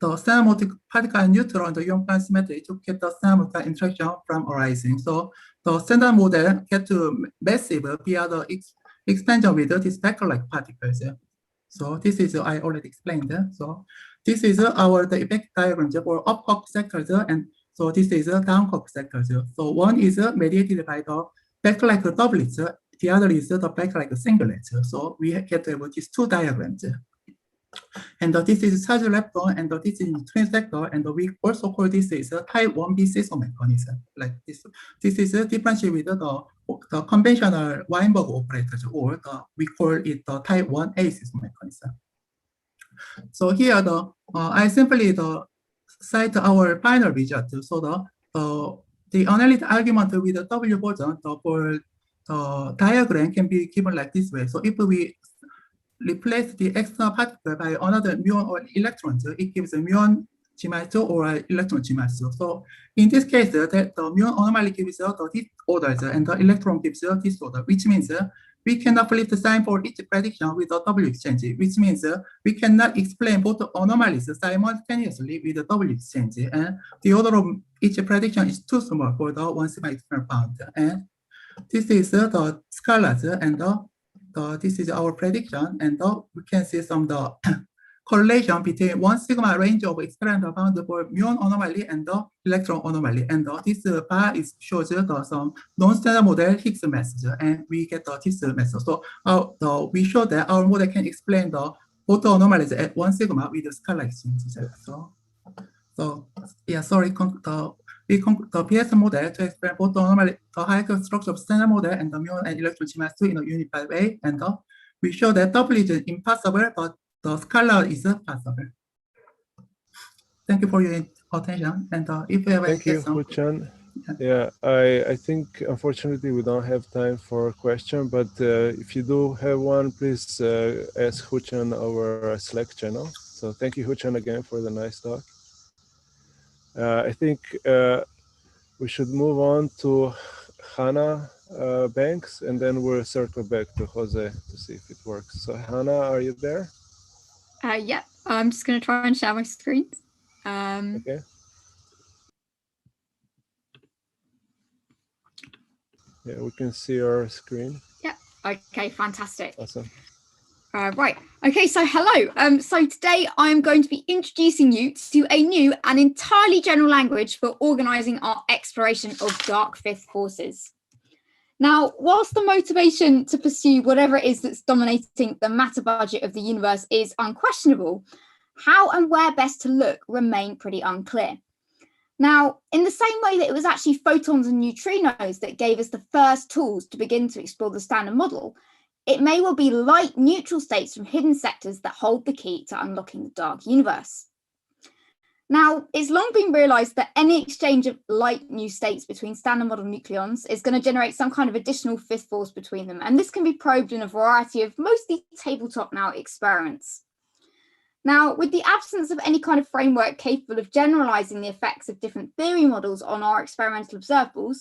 the standard particle and neutron, the ion symmetry to keep the standard interaction from arising. So the standard model get to massive via the expansion with the speckle-like particles. So this is I already explained. So this is the effect diagram for up-Hawk sectors, and so this is down-Hawk sectors. So one is mediated by the speckle-like doublets, the other is the speckle-like singlets. So we get to have these two diagrams. And this is charge lepton, and this is neutrino sector, and we also call this is a type 1b seesaw mechanism. Like this is a differentiate with the conventional Weinberg operators, or we call it the type 1a seesaw mechanism. So here I simply cite our final result. So the analytic argument with the W version for the diagram can be given like this way. So if we replace the external particle by another muon or electron, it gives a muon G-2 or electron G-2. So in this case, the muon anomaly gives this order, and the electron gives this order, which means we cannot flip the sign for each prediction with the W exchange, which means we cannot explain both anomalies simultaneously with the W exchange, and the order of each prediction is too small for the 1 sigma external bound. And this is the scalars, and this is our prediction, and we can see some correlation between 1 sigma range of experimental bound for muon anomaly and the electron anomaly. And this bar shows some non-standard model Higgs message, and we get this message. So we show that our model can explain the both anomalies at 1 sigma with the scalar exchange. So yeah, sorry. The PS model to explain both the anomaly, the hierarchical structure of standard model, and the muon and electron G-2 in a unified way, and we show that W is impossible, but the scalar is possible. Thank you for your attention, and if you have any questions. Thank you, Hu-Chan. Yeah, I think unfortunately we don't have time for a question, but if you do have one, please ask Hu-Chan our Slack channel. So thank you, Hu-Chan, again for the nice talk. I think we should move on to Hana Banks, and then we'll circle back to Jose to see if it works. So Hana, are you there? Yeah, I'm just going to try and share my screen. Okay. Yeah, we can see your screen. Yeah. Okay, fantastic. Awesome. Right. Okay, so hello. So today I'm going to be introducing you to a new and entirely general language for organizing our exploration of dark fifth forces. Now, whilst the motivation to pursue whatever it is that's dominating the matter budget of the universe is unquestionable, how and where best to look remain pretty unclear. Now, in the same way that it was actually photons and neutrinos that gave us the first tools to begin to explore the standard model, it may well be light neutral states from hidden sectors that hold the key to unlocking the dark universe. Now, it's long been realized that any exchange of light new states between standard model nucleons is going to generate some kind of additional fifth force between them. And this can be probed in a variety of mostly tabletop now experiments. Now, with the absence of any kind of framework capable of generalizing the effects of different theory models on our experimental observables,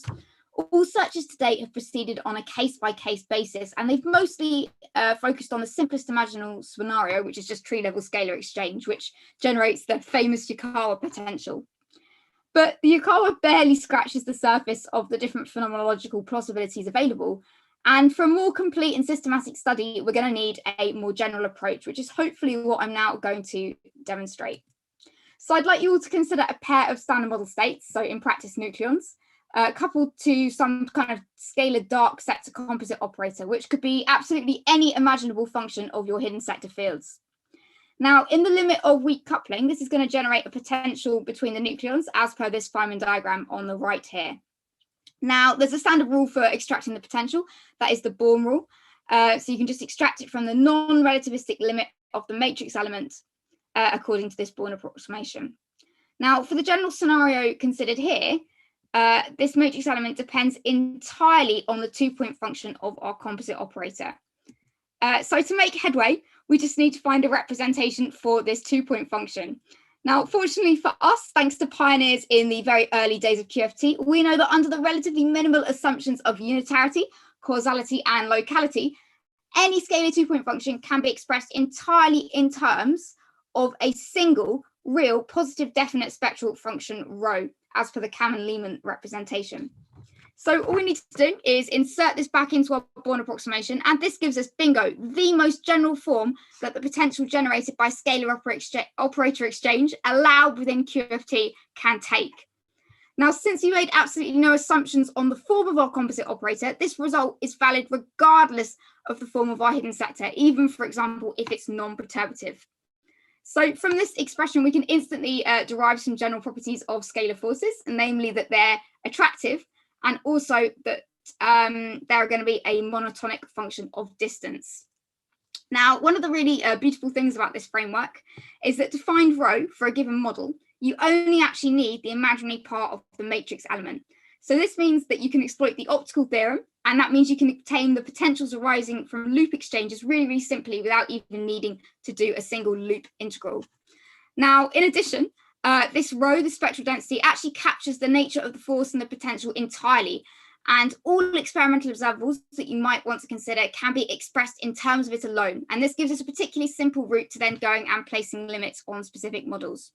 all searches to date have proceeded on a case-by-case basis, and they've mostly focused on the simplest imaginable scenario, which is just tree-level scalar exchange, which generates the famous Yukawa potential. But the Yukawa barely scratches the surface of the different phenomenological possibilities available, and for a more complete and systematic study, we're going to need a more general approach, which is hopefully what I'm now going to demonstrate. So I'd like you all to consider a pair of standard model states, so in practice nucleons, coupled to some kind of scalar dark sector composite operator, which could be absolutely any imaginable function of your hidden sector fields. Now, in the limit of weak coupling, this is going to generate a potential between the nucleons as per this Feynman diagram on the right here. Now, there's a standard rule for extracting the potential, that is the Born rule. So you can just extract it from the non-relativistic limit of the matrix element according to this Born approximation. Now, for the general scenario considered here, this matrix element depends entirely on the 2-point function of our composite operator. So to make headway, we just need to find a representation for this 2-point function. Now, fortunately for us, thanks to pioneers in the very early days of QFT, we know that under the relatively minimal assumptions of unitarity, causality, and locality, any scalar 2-point function can be expressed entirely in terms of a single real positive definite spectral function rho, as per the Kamen-Lehmann representation. So all we need to do is insert this back into our Born approximation, and this gives us, bingo, the most general form that the potential generated by scalar operator exchange allowed within QFT can take. Now, since we made absolutely no assumptions on the form of our composite operator, this result is valid regardless of the form of our hidden sector, even, for example, if it's non-perturbative. So from this expression, we can instantly derive some general properties of scalar forces, namely that they're attractive, and also that they're going to be a monotonic function of distance. Now, one of the really beautiful things about this framework is that to find rho for a given model, you only actually need the imaginary part of the matrix element. So this means that you can exploit the optical theorem, and that means you can obtain the potentials arising from loop exchanges really, really simply without even needing to do a single loop integral. Now, in addition, this rho, the spectral density, actually captures the nature of the force and the potential entirely. And all experimental observables that you might want to consider can be expressed in terms of it alone. And this gives us a particularly simple route to then going and placing limits on specific models.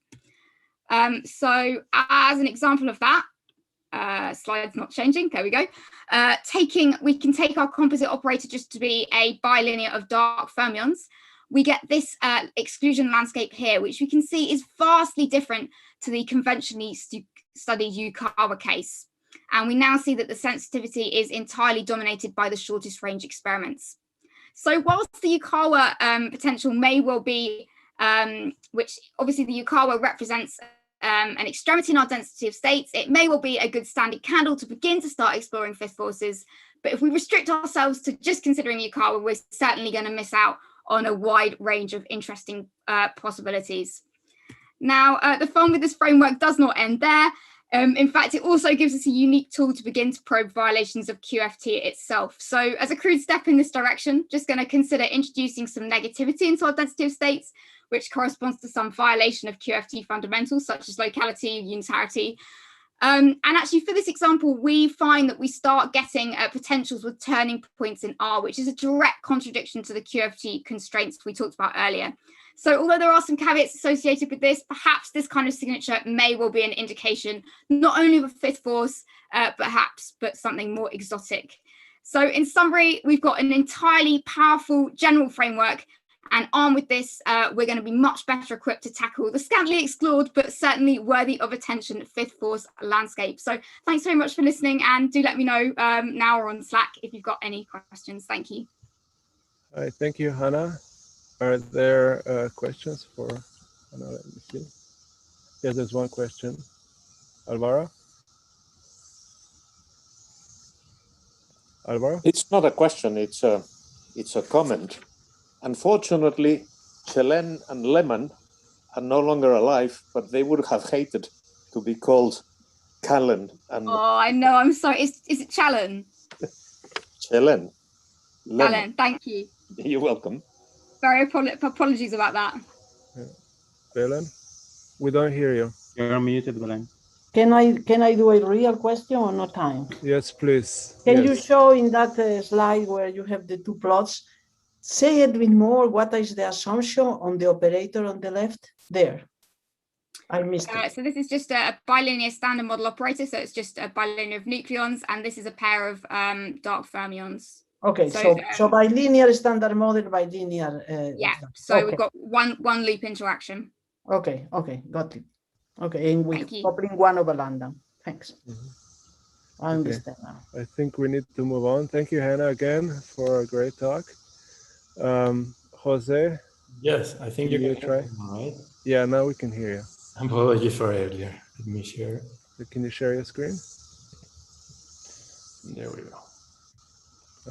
So as an example of that, slide's not changing, there we go. We can take our composite operator just to be a bilinear of dark fermions. We get this exclusion landscape here, which we can see is vastly different to the conventionally studied Yukawa case. And we now see that the sensitivity is entirely dominated by the shortest range experiments. So whilst the Yukawa potential may well be, which obviously the Yukawa represents an extremity in our density of states, it may well be a good standing candle to begin to start exploring fifth forces. But if we restrict ourselves to just considering Yukawa, we're certainly going to miss out on a wide range of interesting possibilities. Now, the fun with this framework does not end there. In fact, it also gives us a unique tool to begin to probe violations of QFT itself. So as a crude step in this direction, just going to consider introducing some negativity into our density of states, which corresponds to some violation of QFT fundamentals, such as locality, unitarity. And actually, for this example, we find that we start getting potentials with turning points in R, which is a direct contradiction to the QFT constraints we talked about earlier. So although there are some caveats associated with this, perhaps this kind of signature may well be an indication not only of a fifth force, but something more exotic. So in summary, we've got an entirely powerful general framework, and armed with this, we're going to be much better equipped to tackle the scantily explored, but certainly worthy of attention fifth force landscape. So thanks very much for listening, and do let me know now or on Slack if you've got any questions. Thank you. All right, thank you, Hana. Are there questions for Hana? Let me see. Yes, there's one question. Alvaro? Alvaro? It's not a question, it's a comment. Unfortunately, Chelen and Lemon are no longer alive, but they would have hated to be called Callen. And oh, I know, I'm sorry. Is it Chalen? Chelen. Chalen, thank you. You're welcome. Very apologies about that. Yeah. Belen? We don't hear you. You're muted, Belen. Can I do a real question or no time? Yes, please. Can yes. you show in that slide where you have the two plots, say a bit more, what is the assumption on the operator on the left there? I missed it. So this is just a bilinear standard model operator. So it's just a bilinear of nucleons, and this is a pair of dark fermions. Okay, so bilinear standard model, bilinear. Yeah, so okay. We've got one loop interaction. Okay, got it. Okay, and we're coupling 1 over lambda. Thanks. I understand now. I think we need to move on. Thank you, Hana, again for a great talk. Jose? Yes, I think you can try. Right? Yeah, now we can hear you. Apologies for earlier. Let me share. Can you share your screen? There we go.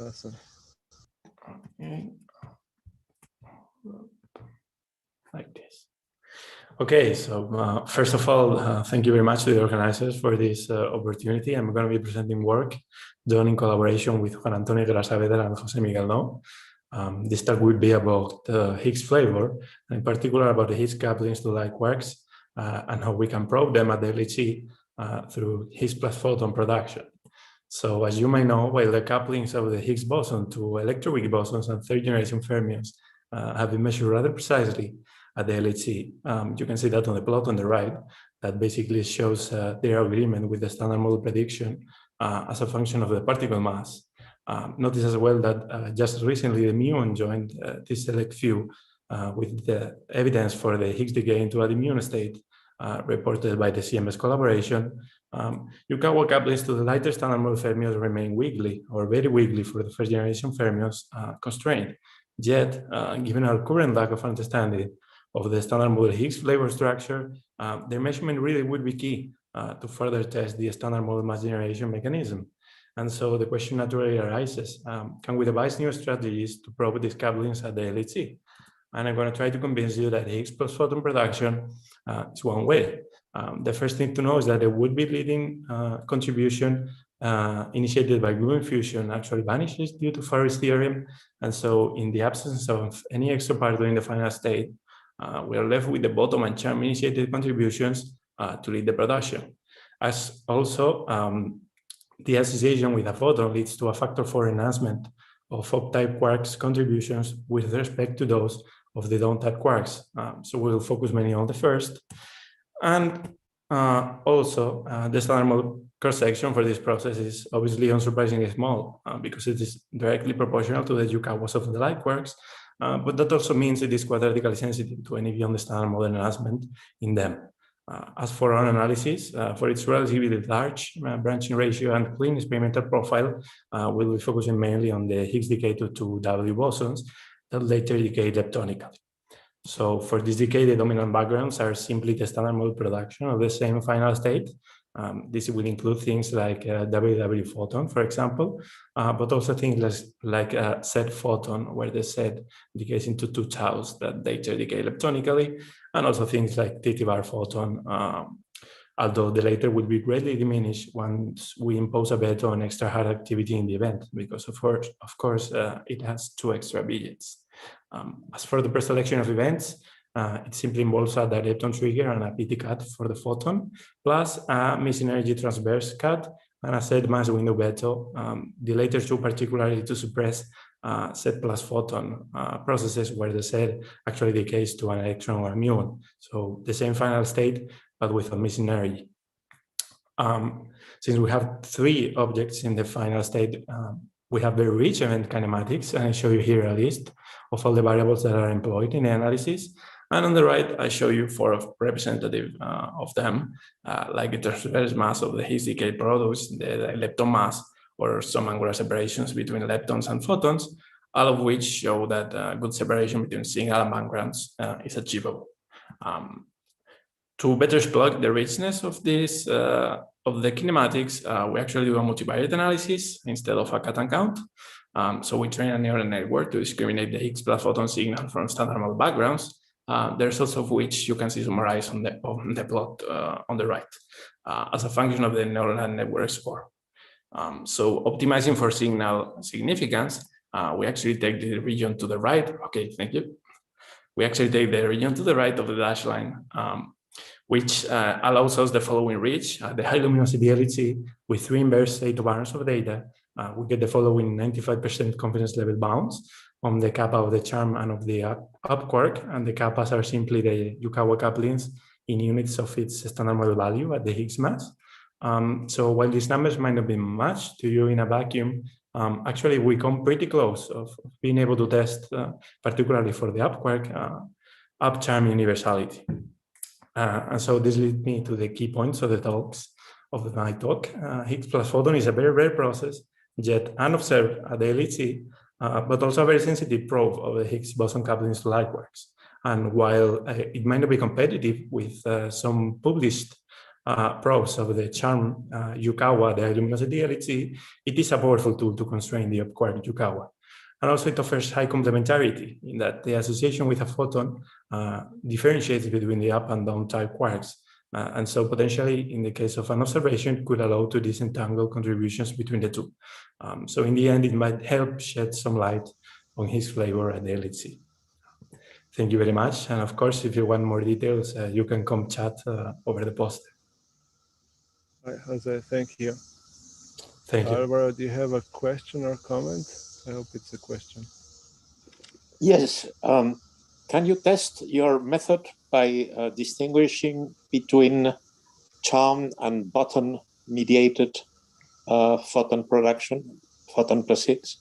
Awesome. Okay. Like this. Okay, so first of all, thank you very much to the organizers for this opportunity. I'm going to be presenting work done in collaboration with Juan Antonio de la Saavedra and José Miguel No. This talk will be about the Higgs flavor, and in particular about the Higgs couplings to light quarks and how we can probe them at the LHC through Higgs plus photon production. So as you may know, while the couplings of the Higgs boson to electroweak bosons and third-generation fermions have been measured rather precisely at the LHC, you can see that on the plot on the right, that basically shows their agreement with the standard model prediction as a function of the particle mass. Notice as well that just recently the muon joined this select few with the evidence for the Higgs decay into a muon state reported by the CMS collaboration. Yukawa couplings to the lighter standard model fermions remain weakly or very weakly for the first generation fermions constrained. Yet, given our current lack of understanding of the standard model Higgs flavor structure, their measurement really would be key to further test the standard model mass generation mechanism. And so the question naturally arises, can we devise new strategies to probe these couplings at the LHC? And I'm going to try to convince you that Higgs plus photon production is one way. The first thing to know is that the would-be leading contribution initiated by gluon fusion actually vanishes due to Farris theorem. And so in the absence of any extra particle in the final state, we are left with the bottom and charm initiated contributions to lead the production. As also, the association with a photon leads to a factor 4 enhancement of up-type quarks contributions with respect to those of the down-type quarks. So we'll focus mainly on the first. And also, the standard model cross-section for this process is obviously unsurprisingly small because it is directly proportional to the Yukawas of the light quarks, but that also means it is quadratically sensitive to any beyond the standard model enhancement in them. As for our analysis, for its relatively large branching ratio and clean experimental profile, we'll be focusing mainly on the Higgs decay to 2W bosons that later decay leptonically. So for this decay, the dominant backgrounds are simply the standard model production of the same final state. This will include things like WW photon, for example, but also things like Z photon, where the Z decays into 2 taus that later decay leptonically, and also things like TT bar photon, although the later will be greatly diminished once we impose a bet on extra hard activity in the event, because of course, it has 2 extra digits. As for the preselection of events, it simply involves a direct lepton trigger and a PT cut for the photon, plus a missing energy transverse cut and a Z mass window veto, the later 2 particularly to suppress Z plus photon processes where the Z actually decays to an electron or a muon. So the same final state, but with a missing energy. Since we have 3 objects in the final state, we have very rich event kinematics, and I show you here a list of all the variables that are employed in the analysis. And on the right, I show you 4 representative of them, like the transverse mass of the Higgs decay products, the lepton mass, or some angular separations between leptons and photons, all of which show that good separation between signal and backgrounds is achievable. To better exploit the richness of this of the kinematics, we actually do a multivariate analysis instead of a cut and count. So we train a neural network to discriminate the Higgs plus photon signal from standard model backgrounds. The results of which you can see summarized on the plot on the right as a function of the neural network score. So optimizing for signal significance, we actually take the region to the right. Okay, thank you. We actually take the region to the right of the dashed line, which allows us the following reach, the high luminosity LHC with 3 inverse atobarns of data. We get the following 95% confidence level bounds on the kappa of the charm and of the up quark, and the kappas are simply the Yukawa couplings in units of its standard model value at the Higgs mass. So while these numbers might not be much to you in a vacuum, actually we come pretty close of being able to test, particularly for the up quark, up charm universality. And so this leads me to the key points of my talk. Higgs plus photon is a very rare process, yet unobserved at the LHC, but also a very sensitive probe of the Higgs boson couplings to light quarks. And while it might not be competitive with some published probes of the charm Yukawa, the high luminosity LHC, it is a powerful tool to constrain the up quark Yukawa. And also it offers high complementarity in that the association with a photon differentiates between the up and down type quarks. And so potentially in the case of an observation could allow to disentangle contributions between the 2. So in the end, it might help shed some light on his flavor at the LHC. Thank you very much. And of course, if you want more details, you can come chat over the poster. All right, Jose, thank you. Thank you. Alvaro, do you have a question or comment? I hope it's a question. Yes. Can you test your method by distinguishing between charm and button mediated photon production, photon +6?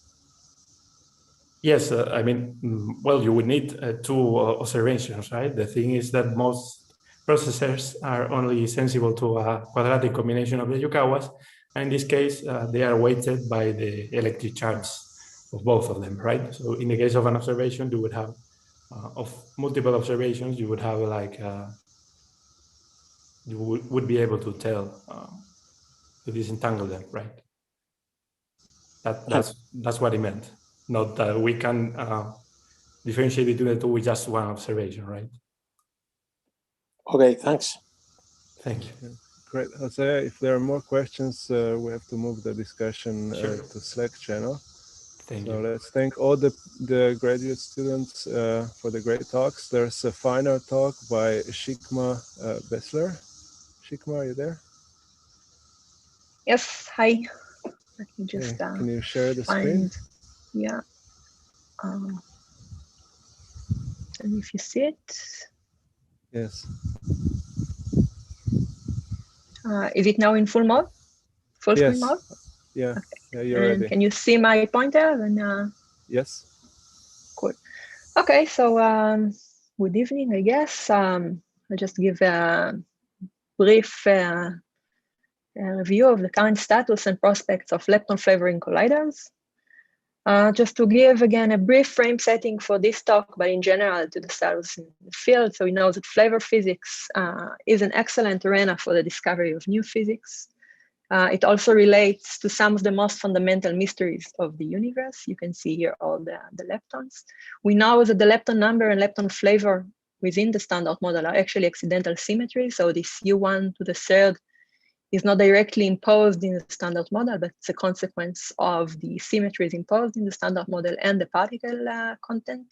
Yes, I mean, well, you would need two observations, right? The thing is that most processors are only sensible to a quadratic combination of the Yukawas. And in this case, they are weighted by the electric charge of both of them, right? So in the case of an observation, you would have, of multiple observations, you would have like, you would be able to tell, to disentangle them, right? That's what he meant. Not that we can differentiate between the two with just one observation, right? Okay, thanks. Thank you. Great, Jose. If there are more questions, we have to move the discussion Sure. to Slack channel. Thank So you. let's thank all the graduate students for the great talks. There's a final talk by Shikma Bessler. Shikma, are you there? Yes, hi. Let me just Hey, can you share the screen? Yeah. And if you see it. Yes. Is it now in full mode? Full screen mode? Yeah. Okay. Yeah, you're ready. Can you see my pointer? And yes. Cool. Okay, so good evening, I guess. I'll just give a brief review of the current status and prospects of lepton flavoring colliders. Just to give again a brief frame setting for this talk, but in general to the status in the field. So we know that flavor physics is an excellent arena for the discovery of new physics. It also relates to some of the most fundamental mysteries of the universe. You can see here all the leptons. We know that the lepton number and lepton flavor within the standard model are actually accidental symmetries. So this U1 to the third is not directly imposed in the standard model, but it's a consequence of the symmetries imposed in the standard model and the particle content.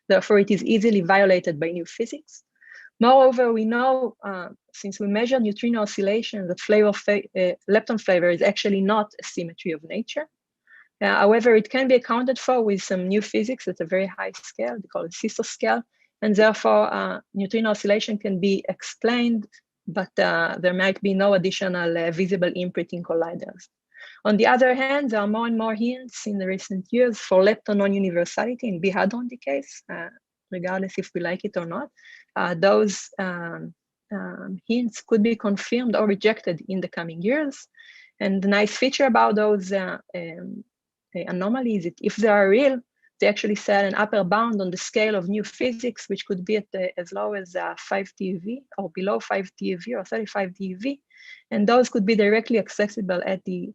Therefore, it is easily violated by new physics. Moreover, we know, since we measured neutrino oscillation, that lepton flavor is actually not a symmetry of nature. However, it can be accounted for with some new physics at a very high scale, they call it CISO scale, and therefore neutrino oscillation can be explained, but there might be no additional visible imprint in colliders. On the other hand, there are more and more hints in the recent years for lepton non-universality in B-hadron decays, regardless if we like it or not. Those hints could be confirmed or rejected in the coming years. And the nice feature about those anomalies is that if they are real, they actually set an upper bound on the scale of new physics, which could be at as low as 5 TeV or below 5 TeV or 35 TeV. And those could be directly accessible at the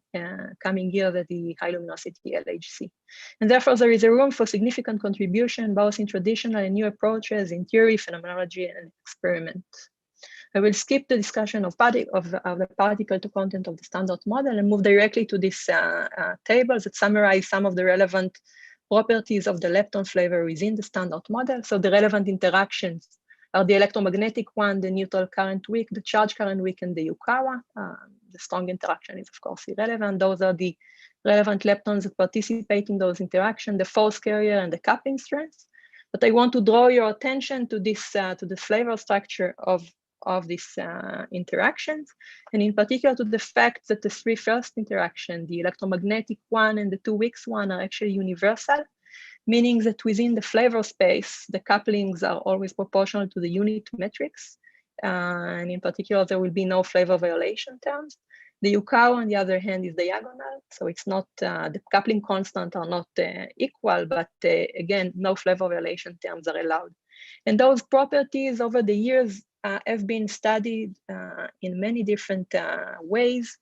coming years at the high luminosity LHC. And therefore, there is a room for significant contribution, both in traditional and new approaches in theory, phenomenology, and experiment. I will skip the discussion of the particle to content of the standard model and move directly to this table that summarize some of the relevant properties of the lepton flavor within the standard model. So the relevant interactions are the electromagnetic one, the neutral current weak, the charge current weak, and the Yukawa. The strong interaction is, of course, irrelevant. Those are the relevant leptons that participate in those interactions, the force carrier and the coupling strength. But I want to draw your attention to this, to the flavor structure of these interactions, and in particular to the fact that the three first interactions, the electromagnetic one and the two weak one, are actually universal, meaning that within the flavor space, the couplings are always proportional to the unit metrics. And in particular, there will be no flavor violation terms. The Yukawa, on the other hand, is diagonal. So it's not, the coupling constant are not equal, but again, no flavor violation terms are allowed. And those properties over the years have been studied in many different ways.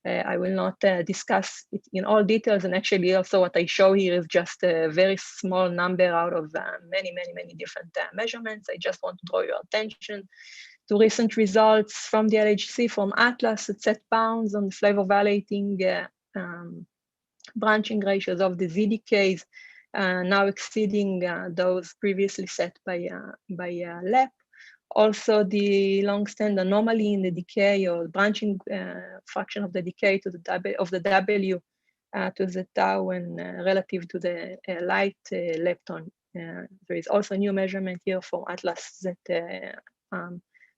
I will not discuss it in all details, and actually also what I show here is just a very small number out of many different measurements. I just want to draw your attention to recent results from the LHC, from Atlas, that set bounds on the flavor violating branching ratios of the Z decays now exceeding those previously set by LEP. Also, the long-standing anomaly in the decay or branching fraction of the decay to the W to the tau and relative to the light lepton. There is also a new measurement here for Atlas that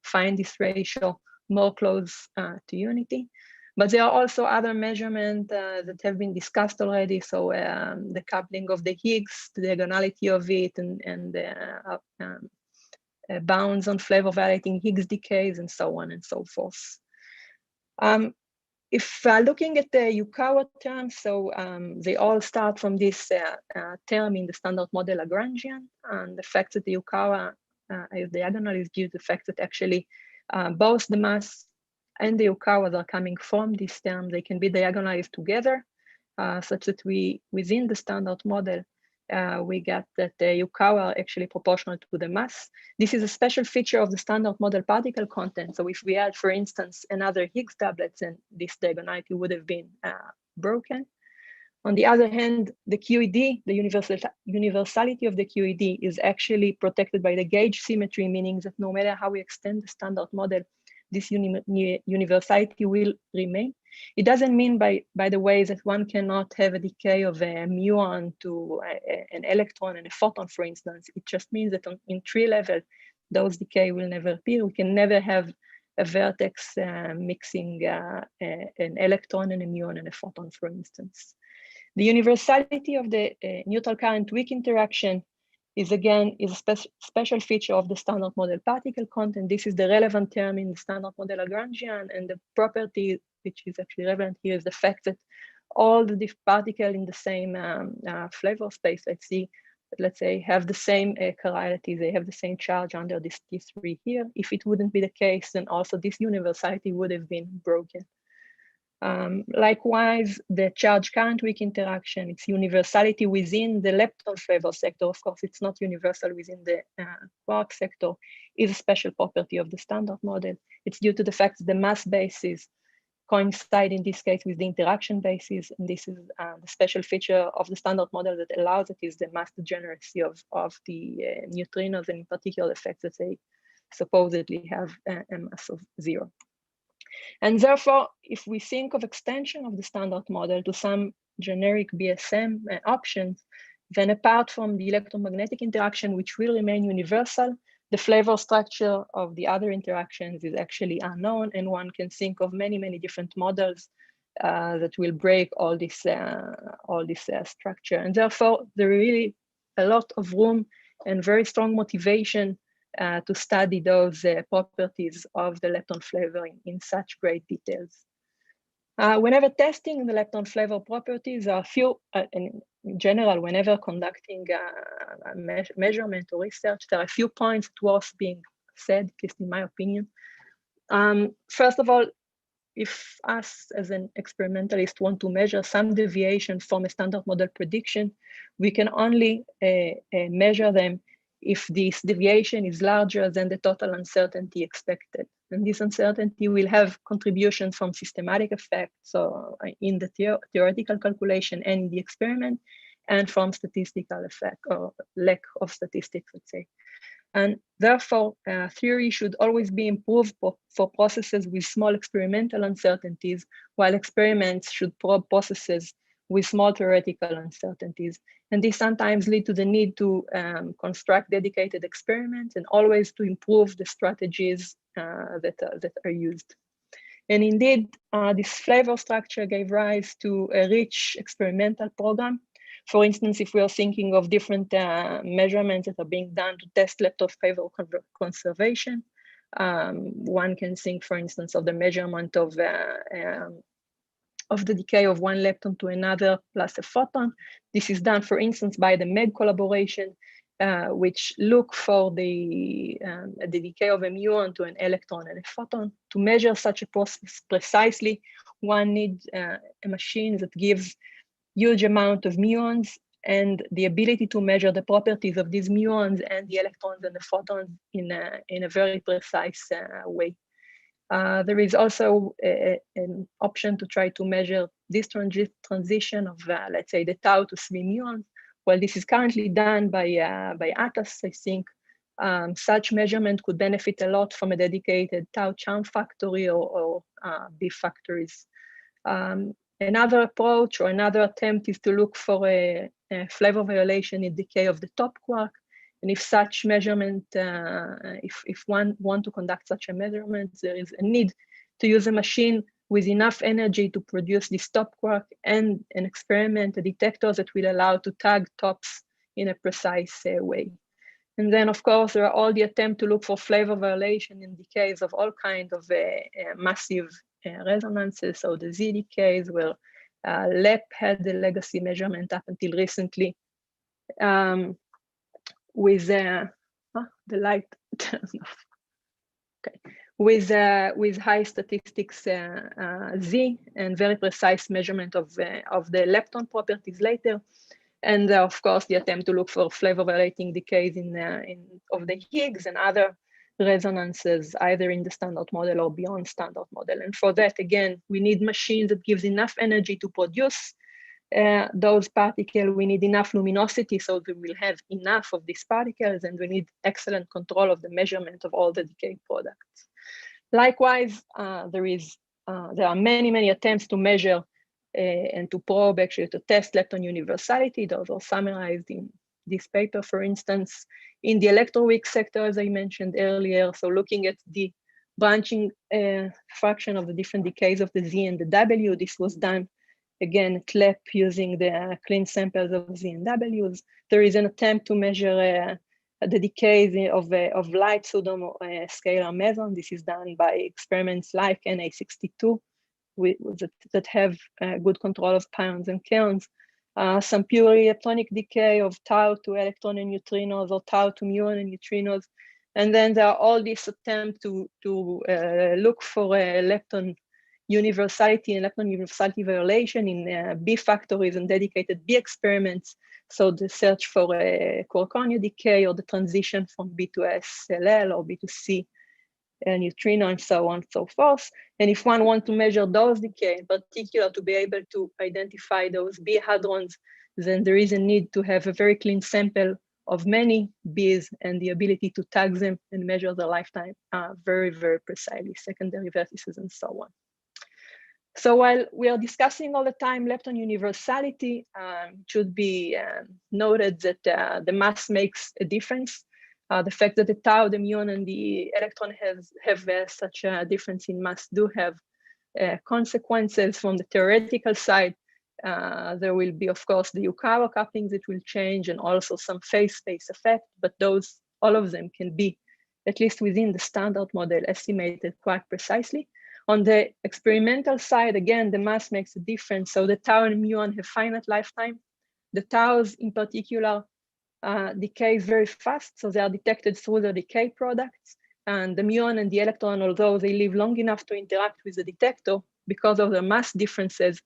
find this ratio more close to unity. But there are also other measurements that have been discussed already. So the coupling of the Higgs, the diagonality of it, and the bounds on flavor violating Higgs decays, and so on and so forth. If looking at the Yukawa terms, so they all start from this term in the standard model Lagrangian, and the fact that the Yukawa is diagonal is due to the fact that actually both the mass and the Yukawas are coming from this term. They can be diagonalized together, such that within the standard model, we get that the Yukawa are actually proportional to the mass. This is a special feature of the standard model particle content. So if we had, for instance, another Higgs doublet, then this diagonality would have been broken. On the other hand, the QED, the universality of the QED is actually protected by the gauge symmetry, meaning that no matter how we extend the standard model, this universality will remain. It doesn't mean, by the way, that one cannot have a decay of a muon to an electron and a photon, for instance. It just means that in tree level, those decay will never appear. We can never have a vertex mixing an electron and a muon and a photon, for instance. The universality of the neutral current weak interaction is a special feature of the standard model particle content. This is the relevant term in the standard model Lagrangian, and the property which is actually relevant here is the fact that all the particles in the same flavor space, let's say, have the same chirality, they have the same charge under this T3 here. If it wouldn't be the case, then also this universality would have been broken. Likewise, the charge current weak interaction, its universality within the lepton flavor sector, of course, it's not universal within the quark sector, is a special property of the standard model. It's due to the fact that the mass bases coincide in this case with the interaction bases, and this is the special feature of the standard model that allows it is the mass degeneracy of the neutrinos, and in particular the fact that they supposedly have a mass of 0. And therefore, if we think of extension of the standard model to some generic BSM options, then apart from the electromagnetic interaction, which will remain universal, the flavor structure of the other interactions is actually unknown, and one can think of many, many different models that will break all this structure. And therefore, there is really a lot of room and very strong motivation to study those properties of the lepton flavor in such great details. Whenever testing the lepton flavor properties, there are few, in general, whenever conducting measurement or research, there are a few points worth being said, at least in my opinion. First of all, if us as an experimentalist want to measure some deviation from a standard model prediction, we can only measure them if this deviation is larger than the total uncertainty expected. And this uncertainty will have contributions from systematic effects, so in the theoretical calculation and in the experiment, and from statistical effect or lack of statistics, let's say. And therefore, theory should always be improved for processes with small experimental uncertainties, while experiments should probe processes with small theoretical uncertainties. And this sometimes leads to the need to construct dedicated experiments and always to improve the strategies that are used. And indeed, this flavor structure gave rise to a rich experimental program. For instance, if we are thinking of different measurements that are being done to test lepton flavor conservation, one can think, for instance, of the measurement of the decay of one lepton to another plus a photon. This is done, for instance, by the MEG collaboration, which look for the decay of a muon to an electron and a photon. To measure such a process precisely, one needs a machine that gives huge amount of muons and the ability to measure the properties of these muons and the electrons and the photons in a very precise way. There is also an option to try to measure this transition of, let's say, the tau to 3 muons, While this is currently done by Atlas, I think such measurement could benefit a lot from a dedicated tau charm factory or B factories. Another approach or another attempt is to look for a flavor violation in decay of the top quark. And if such measurement, if one want to conduct such a measurement, there is a need to use a machine with enough energy to produce this top quark and an experiment, a detector that will allow to tag tops in a precise way. And then, of course, there are all the attempt to look for flavor violation in decays of all kinds of massive resonances. So the Z decays, where LEP had the legacy measurement up until recently, with the light turns off. Okay, with high statistics Z and very precise measurement of the lepton properties later. And of course, the attempt to look for flavor violating decays of the Higgs and other resonances, either in the standard model or beyond standard model. And for that, again, we need machines that gives enough energy to produce those particles. We need enough luminosity so that we'll have enough of these particles, and we need excellent control of the measurement of all the decay products. Likewise, there are many attempts to measure and to probe, actually to test lepton universality. Those are summarized in this paper, for instance, in the electroweak sector, as I mentioned earlier. So looking at the branching fraction of the different decays of the Z and the W, this was done again at LEP using the clean samples of Z and Ws. There is an attempt to measure the decays of light pseudo-scalar meson. This is done by experiments like Na62 that have good control of pions and kaons. Some pure electronic decay of tau to electron and neutrinos, or tau to muon and neutrinos. And then there are all these attempts to look for lepton universality and lepton universality violation in B factories and dedicated B experiments. So the search for a Quark-Cornu decay, or the transition from B to SLL or B to C neutrino, and so on and so forth. And if one wants to measure those decay, in particular to be able to identify those B hadrons, then there is a need to have a very clean sample of many Bs and the ability to tag them and measure their lifetime very precisely, secondary vertices and so on. So while we are discussing all the time lepton universality, it should be noted that the mass makes a difference. The fact that the tau, the muon, and the electron have such a difference in mass do have consequences. From the theoretical side. There will be, of course, the Yukawa couplings that will change, and also some phase space effect, but all of them can be, at least within the standard model, estimated quite precisely. On the experimental side, again, the mass makes a difference. So the tau and muon have finite lifetime. The taus in particular decays very fast, so they are detected through the decay products. And the muon and the electron, although they live long enough to interact with the detector, because of their mass differences,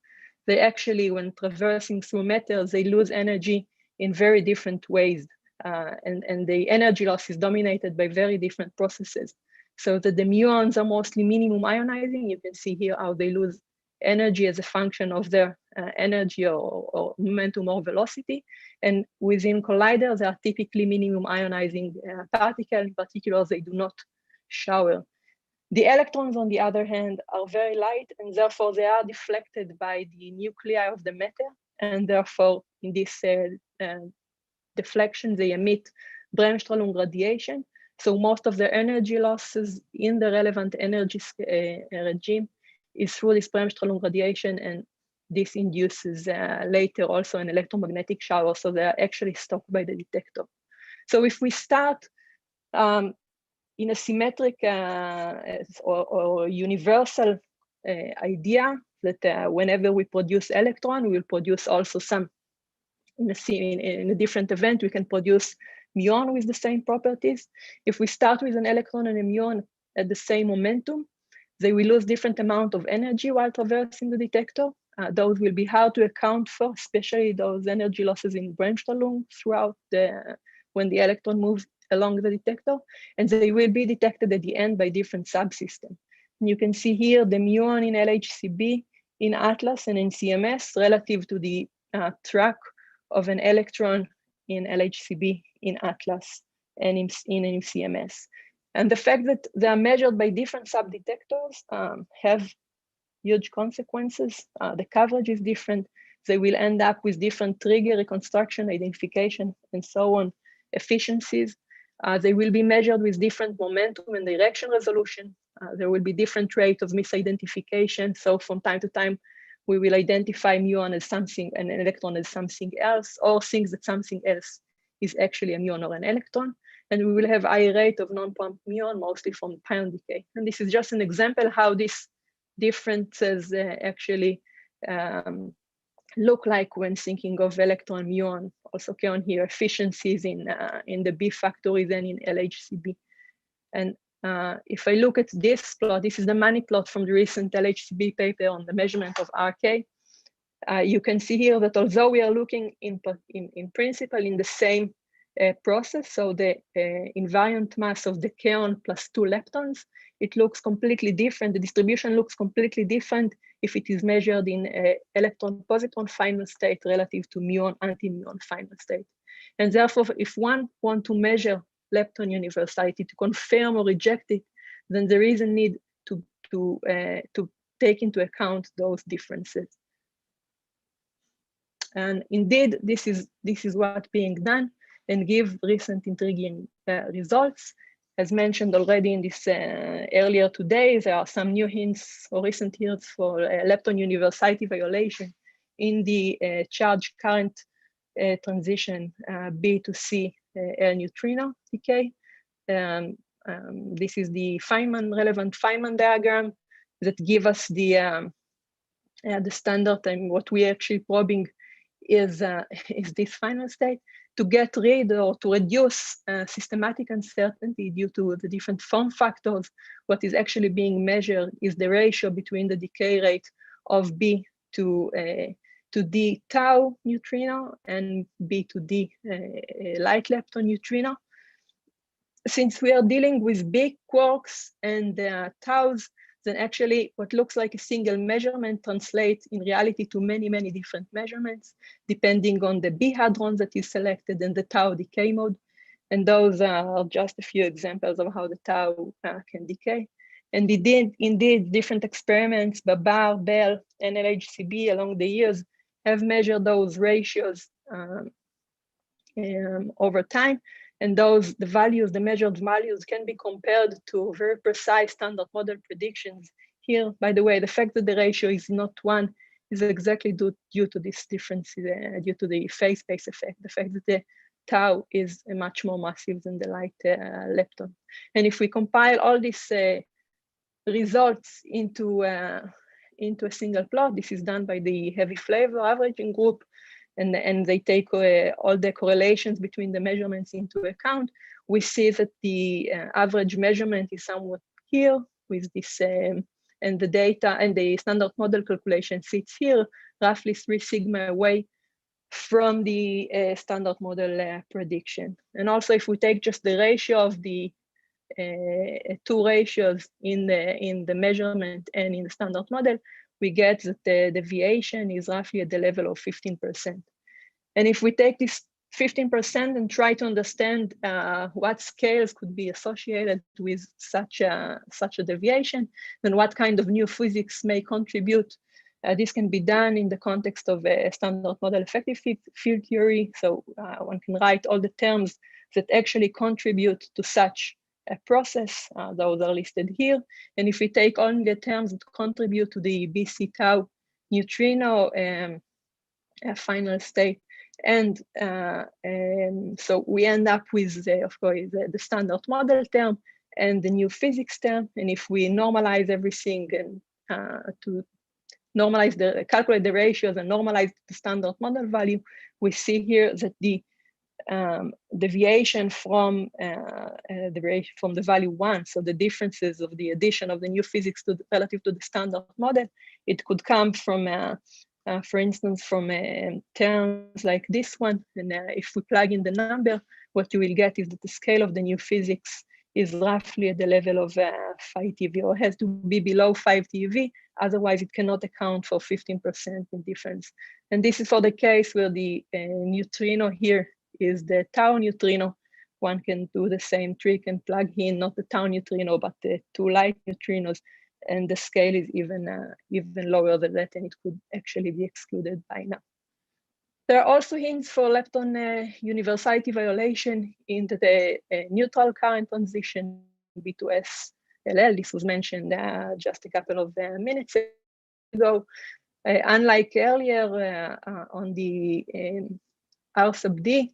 they actually, when traversing through metals, they lose energy in very different ways. And the energy loss is dominated by very different processes. So that the muons are mostly minimum ionizing. You can see here how they lose energy as a function of their energy or momentum or velocity. And within colliders, they are typically minimum ionizing particles. In particular, they do not shower. The electrons, on the other hand, are very light, and therefore they are deflected by the nuclei of the matter. And therefore, in this deflection, they emit Bremsstrahlung radiation. So most of the energy losses in the relevant energy regime is through this Bremsstrahlung radiation, and this induces later also an electromagnetic shower. So they are actually stopped by the detector. So if we start in a symmetric or universal idea that whenever we produce electron, we will produce also some, in a different event, we can produce muon with the same properties. If we start with an electron and a muon at the same momentum, they will lose different amount of energy while traversing the detector. Those will be hard to account for, especially those energy losses in Bremsstrahlung throughout when the electron moves along the detector, and they will be detected at the end by different subsystems. And you can see here the muon in LHCb, in Atlas, and in CMS relative to the track of an electron in LHCb, in Atlas, and in CMS. And the fact that they are measured by different subdetectors have huge consequences. The coverage is different. They will end up with different trigger reconstruction, identification, and so on, efficiencies. They will be measured with different momentum and direction resolution. There will be different rate of misidentification. So from time to time, we will identify muon as something and an electron as something else, or think that something else is actually a muon or an electron. And we will have high rate of non-pumped muon, mostly from pion decay. And this is just an example how these differences actually look like when thinking of electron muon. Also count here efficiencies in the B factories and in LHCb. And if I look at this plot, this is the money plot from the recent LHCb paper on the measurement of RK. You can see here that although we are looking in principle in the same process, so the invariant mass of the kaon plus 2 leptons, it looks completely different. The distribution looks completely different if it is measured in electron-positron final state relative to muon anti-muon final state. And therefore, if one wants to measure lepton universality to confirm or reject it, then there is a need to take into account those differences. And indeed, this is what's being done and give recent intriguing results. As mentioned already in this earlier today, there are some new hints or recent hints for lepton universality violation in the charge current transition B to C neutrino decay. This is the relevant Feynman diagram that give us the standard, and what we actually probing is this final state, to get rid or to reduce systematic uncertainty due to the different form factors. What is actually being measured is the ratio between the decay rate of B to D tau neutrino and B to D light lepton neutrino. Since we are dealing with big quarks and taus, then actually what looks like a single measurement translates in reality to many, many different measurements, depending on the B hadron that is selected and the tau decay mode. And those are just a few examples of how the tau can decay. And indeed, different experiments, Babar, Bell, and LHCb along the years have measured those ratios over time. And the measured values can be compared to very precise standard model predictions. Here, by the way, the fact that the ratio is not 1 is exactly due to this difference, due to the phase space effect, the fact that the tau is much more massive than the light lepton. And if we compile all these results into a single plot, this is done by the heavy flavor averaging group, and they take all the correlations between the measurements into account, we see that the average measurement is somewhat here with this, and the data and the standard model calculation sits here, roughly 3 sigma away from the standard model prediction. And also, if we take just the ratio of the 2 ratios in the measurement and in the standard model, we get that the deviation is roughly at the level of 15%. And if we take this 15% and try to understand what scales could be associated with such a deviation, then what kind of new physics may contribute, this can be done in the context of a standard model effective field theory. So one can write all the terms that actually contribute to such a process. Those are listed here. And if we take only the terms that contribute to the BC tau neutrino final state, and so we end up with, of course, the standard model term and the new physics term. And if we normalize everything and to calculate the ratios and normalize the standard model value, we see here that the deviation from the value 1, so the differences of the addition of the new physics relative to the standard model, it could come from, for instance, from terms like this one. And if we plug in the number, what you will get is that the scale of the new physics is roughly at the level of 5 TeV, or has to be below 5 TeV, otherwise it cannot account for 15% in difference. And this is for the case where the neutrino here is the tau neutrino. One can do the same trick and plug in not the tau neutrino, but the 2 light neutrinos, and the scale is even lower than that, and it could actually be excluded by now. There are also hints for lepton universality violation in the neutral current transition B2S LL. This was mentioned just a couple of minutes ago. Unlike earlier on the R sub D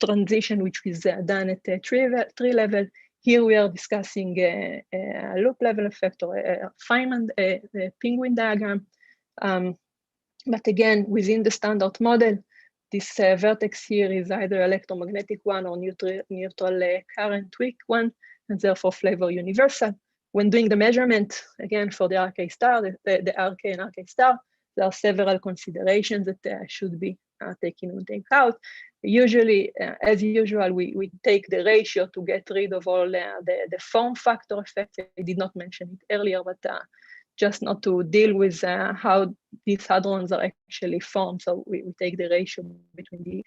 transition, which is done at a tree level, here we are discussing a loop level effect, or a Feynman penguin diagram. But again, within the standard model, this vertex here is either electromagnetic one or neutral current weak one, and therefore flavor universal. When doing the measurement, again, for the RK star, the RK and RK star, there are several considerations that should be taken into account. Usually, as usual, we take the ratio to get rid of all the form factor effects. I did not mention it earlier, but just not to deal with how these hadrons are actually formed. So we take the ratio between the,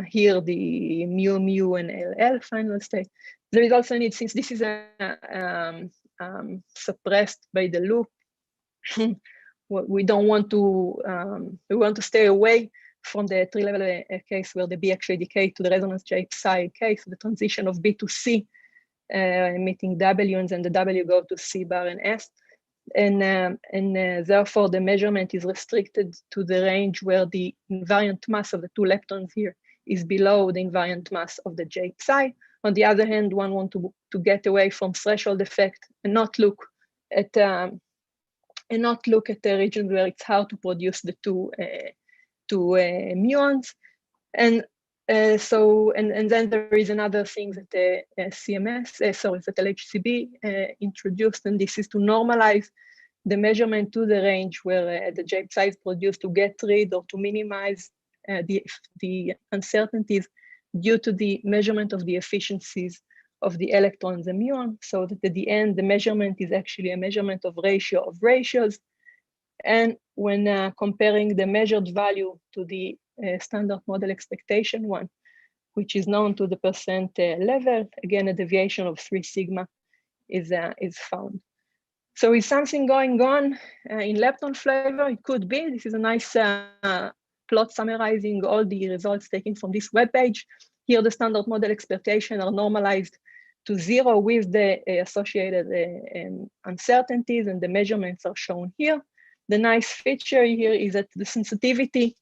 here the mu, mu, and LL final state. There is also a need, since this is suppressed by the loop, we don't want to, we want to stay away from the tree-level case where the B actually decay to the resonance J psi case, the transition of B to C, emitting W, and then the W go to C bar and S. And therefore, the measurement is restricted to the range where the invariant mass of the 2 leptons here is below the invariant mass of the J psi. On the other hand, one wants to get away from threshold effect and not look at the region where it's hard to produce the two muons. And then there is another thing that the that LHCb introduced, and this is to normalize the measurement to the range where the J psi is produced, to get rid or to minimize the uncertainties due to the measurement of the efficiencies of the electrons and muon, so that at the end, the measurement is actually a measurement of ratio of ratios. And when comparing the measured value to the standard model expectation one, which is known to the percent level, again, a deviation of 3 sigma is found. So is something going on in lepton flavor? It could be. This is a nice plot summarizing all the results taken from this web page. Here, the standard model expectation are normalized to 0 with the associated uncertainties, and the measurements are shown here. The nice feature here is that the sensitivity,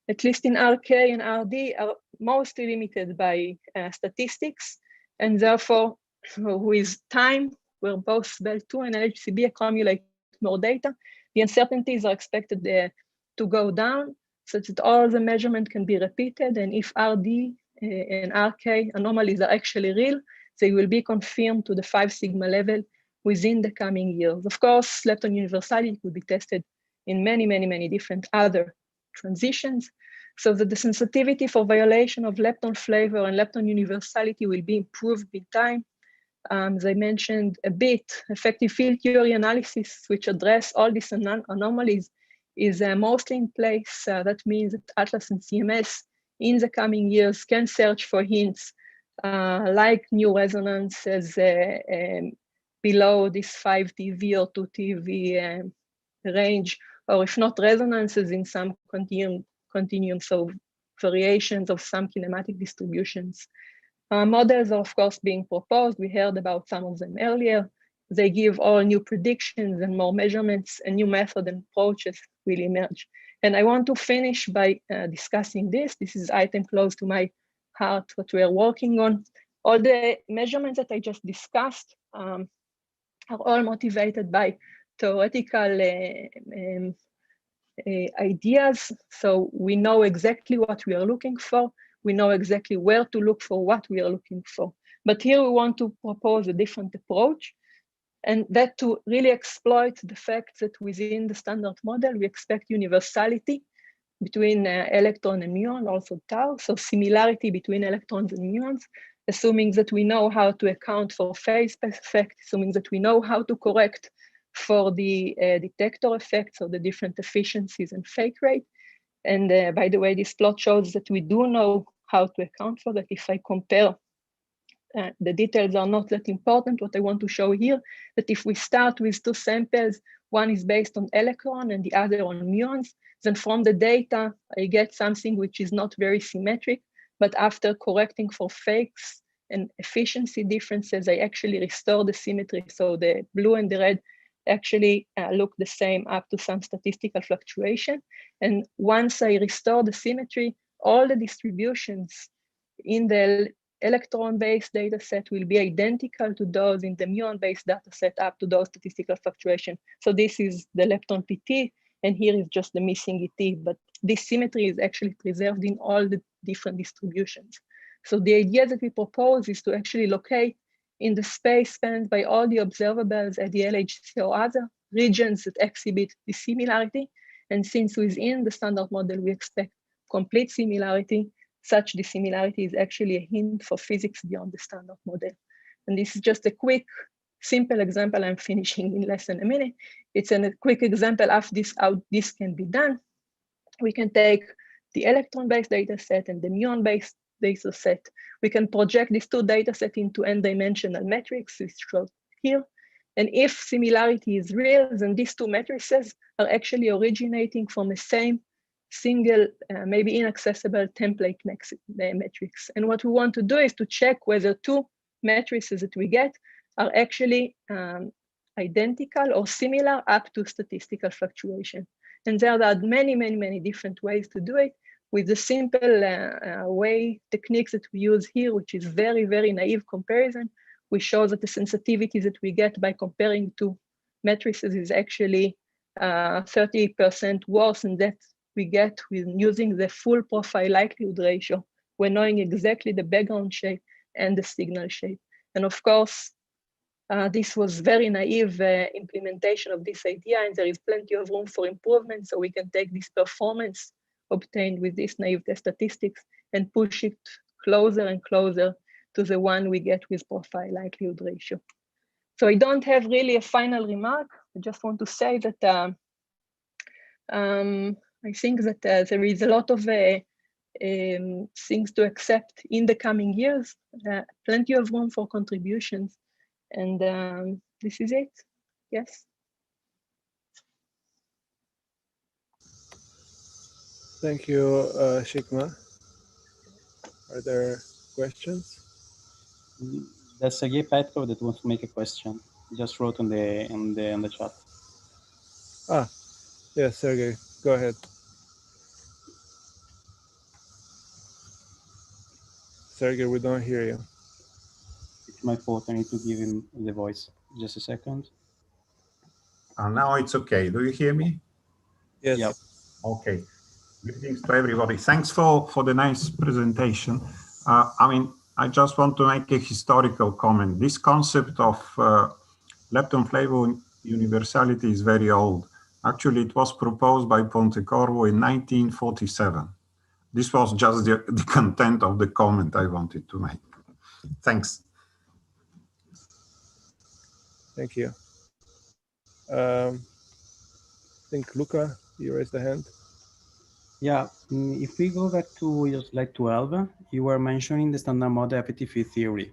at least in RK and RD, are mostly limited by statistics, and therefore, with time, where both BEL2 and LHCb accumulate more data, the uncertainties are expected to go down, such that all the measurement can be repeated, and if RD and RK anomalies are actually real, they will be confirmed to the 5 sigma level within the coming years. Of course, lepton universality could be tested in many, many, many different other transitions, so that the sensitivity for violation of lepton flavor and lepton universality will be improved with time. As I mentioned a bit, effective field theory analysis, which address all these anomalies, is mostly in place. That means that Atlas and CMS in the coming years can search for hints like new resonances below this 5 TeV or 2 TeV range, or if not resonances, in some continuums of variations of some kinematic distributions. Models are, of course, being proposed. We heard about some of them earlier. They give all new predictions and more measurements, and new method and approaches will emerge. And I want to finish by discussing this. This is an item close to my heart, what we are working on. All the measurements that I just discussed are all motivated by theoretical ideas. So we know exactly what we are looking for. We know exactly where to look for what we are looking for. But here we want to propose a different approach, and that to really exploit the fact that within the standard model, we expect universality between electron and muon, also tau, so similarity between electrons and muons. assuming that we know how to account for phase effect, assuming that we know how to correct for the detector effects or the different efficiencies and fake rate. And by the way, this plot shows that we do know how to account for that. If I compare, the details are not that important. What I want to show here, that if we start with two samples, one is based on electron and the other on muons, then from the data, I get something which is not very symmetric, but after correcting for fakes and efficiency differences, I actually restore the symmetry. So the blue and the red actually look the same up to some statistical fluctuation. And once I restore the symmetry, all the distributions in the electron-based data set will be identical to those in the muon-based data set up to those statistical fluctuation. So this is the lepton PT, and here is just the missing ET, but this symmetry is actually preserved in all the different distributions. So the idea that we propose is to actually locate in the space spanned by all the observables at the LHC or other regions that exhibit dissimilarity. And since within the standard model, we expect complete similarity, such dissimilarity is actually a hint for physics beyond the standard model. And this is just a quick, simple example. I'm finishing in less than a minute. It's a quick example of this, how this can be done. We can take the electron-based data set and the muon-based data set. We can project these two data sets into n-dimensional metrics, which shown here. And if similarity is real, then these two matrices are actually originating from the same single, maybe inaccessible template matrix. And what we want to do is to check whether two matrices that we get are actually identical or similar up to statistical fluctuation. And there are many, many, many different ways to do it. With the simple techniques that we use here, which is very, very naive comparison, we show that the sensitivity that we get by comparing two matrices is actually 30% worse than that we get with using the full profile likelihood ratio when knowing exactly the background shape and the signal shape. And of course, this was very naive implementation of this idea, and there is plenty of room for improvement. So we can take this performance obtained with this naive test statistics and push it closer and closer to the one we get with profile likelihood ratio. So I don't have really a final remark. I just want to say that I think that there is a lot of things to accept in the coming years, plenty of room for contributions. And this is it, yes. Thank you, Shikma. Are there questions? There's Sergei Petkov that wants to make a question. He just wrote on the chat. Ah, yes, Sergei, go ahead. Sergei, we don't hear you. It's my fault. I need to give him the voice. Just a second. Now it's okay. Do you hear me? Yes. Yep. Okay. Greetings to everybody. Thanks for the nice presentation. I just want to make a historical comment. This concept of lepton flavor universality is very old. Actually, it was proposed by Pontecorvo in 1947. This was just the content of the comment I wanted to make. Thanks. Thank you. I think Luca, you raised the hand. Yeah, if we go back to your slide 12, you were mentioning the standard model FTP theory.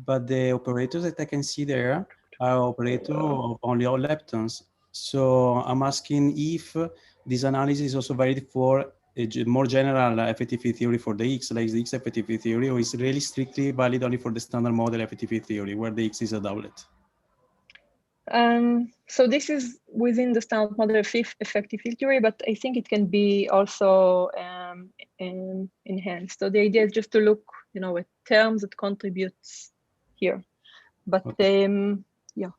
But the operators that I can see there are operators of only all leptons. So I'm asking if this analysis is also valid for a more general FTP theory for the X, like the X FTP theory, or is really strictly valid only for the standard model FTP theory, where the X is a doublet? So this is within the standard model effective field theory, but I think it can be also enhanced. So the idea is just to look, at terms that contributes here. But okay. yeah.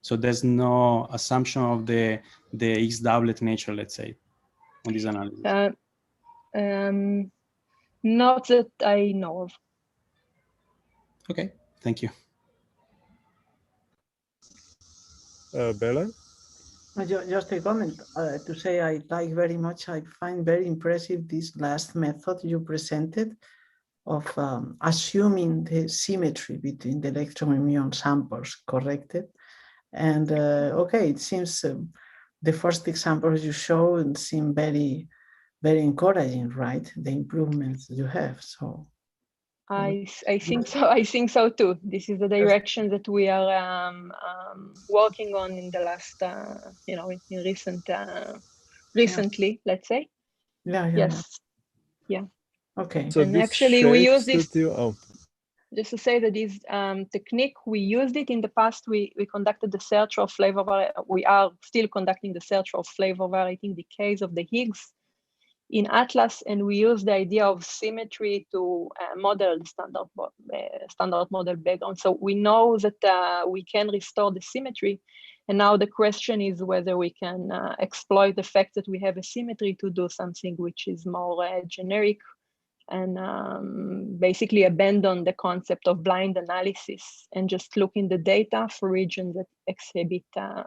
So there's no assumption of the X doublet nature, let's say, on this analysis. Not that I know of. Okay, thank you. Bella? Just a comment to say I like very much, I find very impressive this last method you presented assuming the symmetry between the electron and muon samples corrected. And okay, it seems the first examples you showed seem very, very encouraging, right? The improvements you have. So I think so. I think so too. This is the direction that we are working on in the last, you know, in recently, let's say. Yes. Yeah. Okay. So and actually, we use this. Oh. Just to say that this technique, we used it in the past. We conducted the search of flavor. We are still conducting the search of flavor variating decays of the Higgs in Atlas, and we use the idea of symmetry to model the standard model background. So we know that we can restore the symmetry, and now the question is whether we can exploit the fact that we have a symmetry to do something which is more generic, and basically abandon the concept of blind analysis and just look in the data for regions that exhibit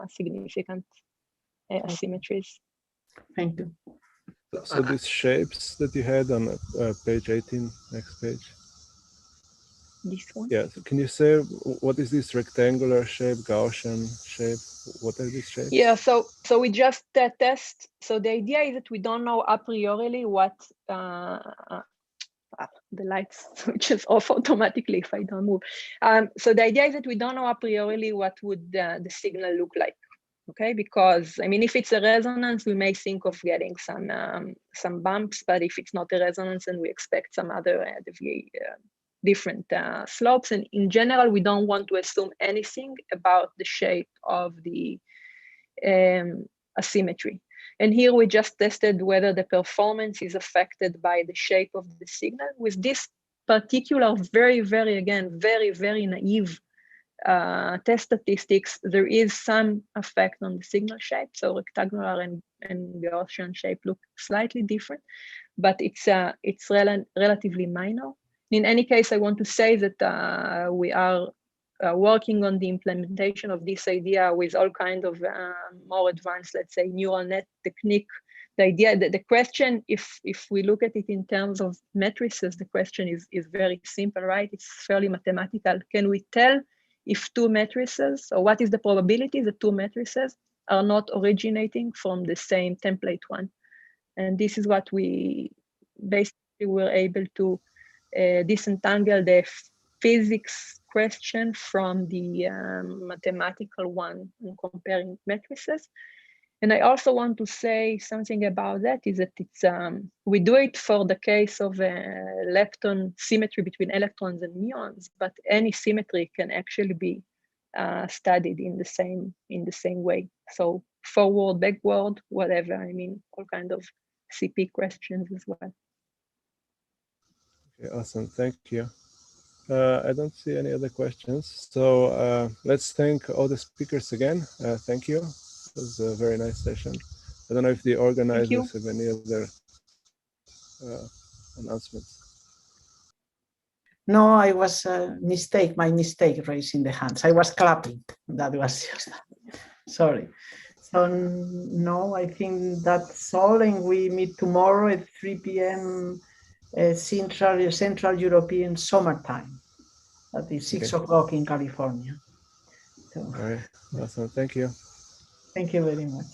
significant asymmetries. Thank you. So these shapes that you had on page 18, next page. This one? Yeah, so can you say what is this rectangular shape, Gaussian shape? What are these shapes? Yeah, so we just test. So the idea is that we don't know a priori what the light switches off automatically if I don't move. So the idea is that we don't know a priori what would the signal look like. Okay, because I mean, if it's a resonance, we may think of getting some bumps, but if it's not a resonance, then we expect some other different slopes. And in general, we don't want to assume anything about the shape of the asymmetry. And here we just tested whether the performance is affected by the shape of the signal. With this particular very, very naive test statistics, there is some effect on the signal shape. So rectangular and Gaussian shape look slightly different, but it's relatively minor. In any case, I want to say that we are working on the implementation of this idea with all kinds of more advanced, let's say, neural net technique. The idea that the question, if we look at it in terms of matrices, the question is very simple, right? It's fairly mathematical. Can we tell if two matrices, or what is the probability that two matrices are not originating from the same template one? And this is what we basically were able to disentangle the physics question from the mathematical one in comparing matrices. And I also want to say something about that is that it's we do it for the case of lepton symmetry between electrons and muons, but any symmetry can actually be studied in the same way. So forward, backward, whatever. I mean, all kinds of CP questions as well. Okay, awesome. Thank you. I don't see any other questions. So let's thank all the speakers again. Thank you. It was a very nice session. I don't know if the organizers have any other announcements. No, I was my mistake raising the hands. I was clapping. That was just sorry. So no, I think that's all, and we meet tomorrow at 3 p.m. Central European summertime. That is 6 o'clock in California. So, all right, awesome. Thank you. Thank you very much.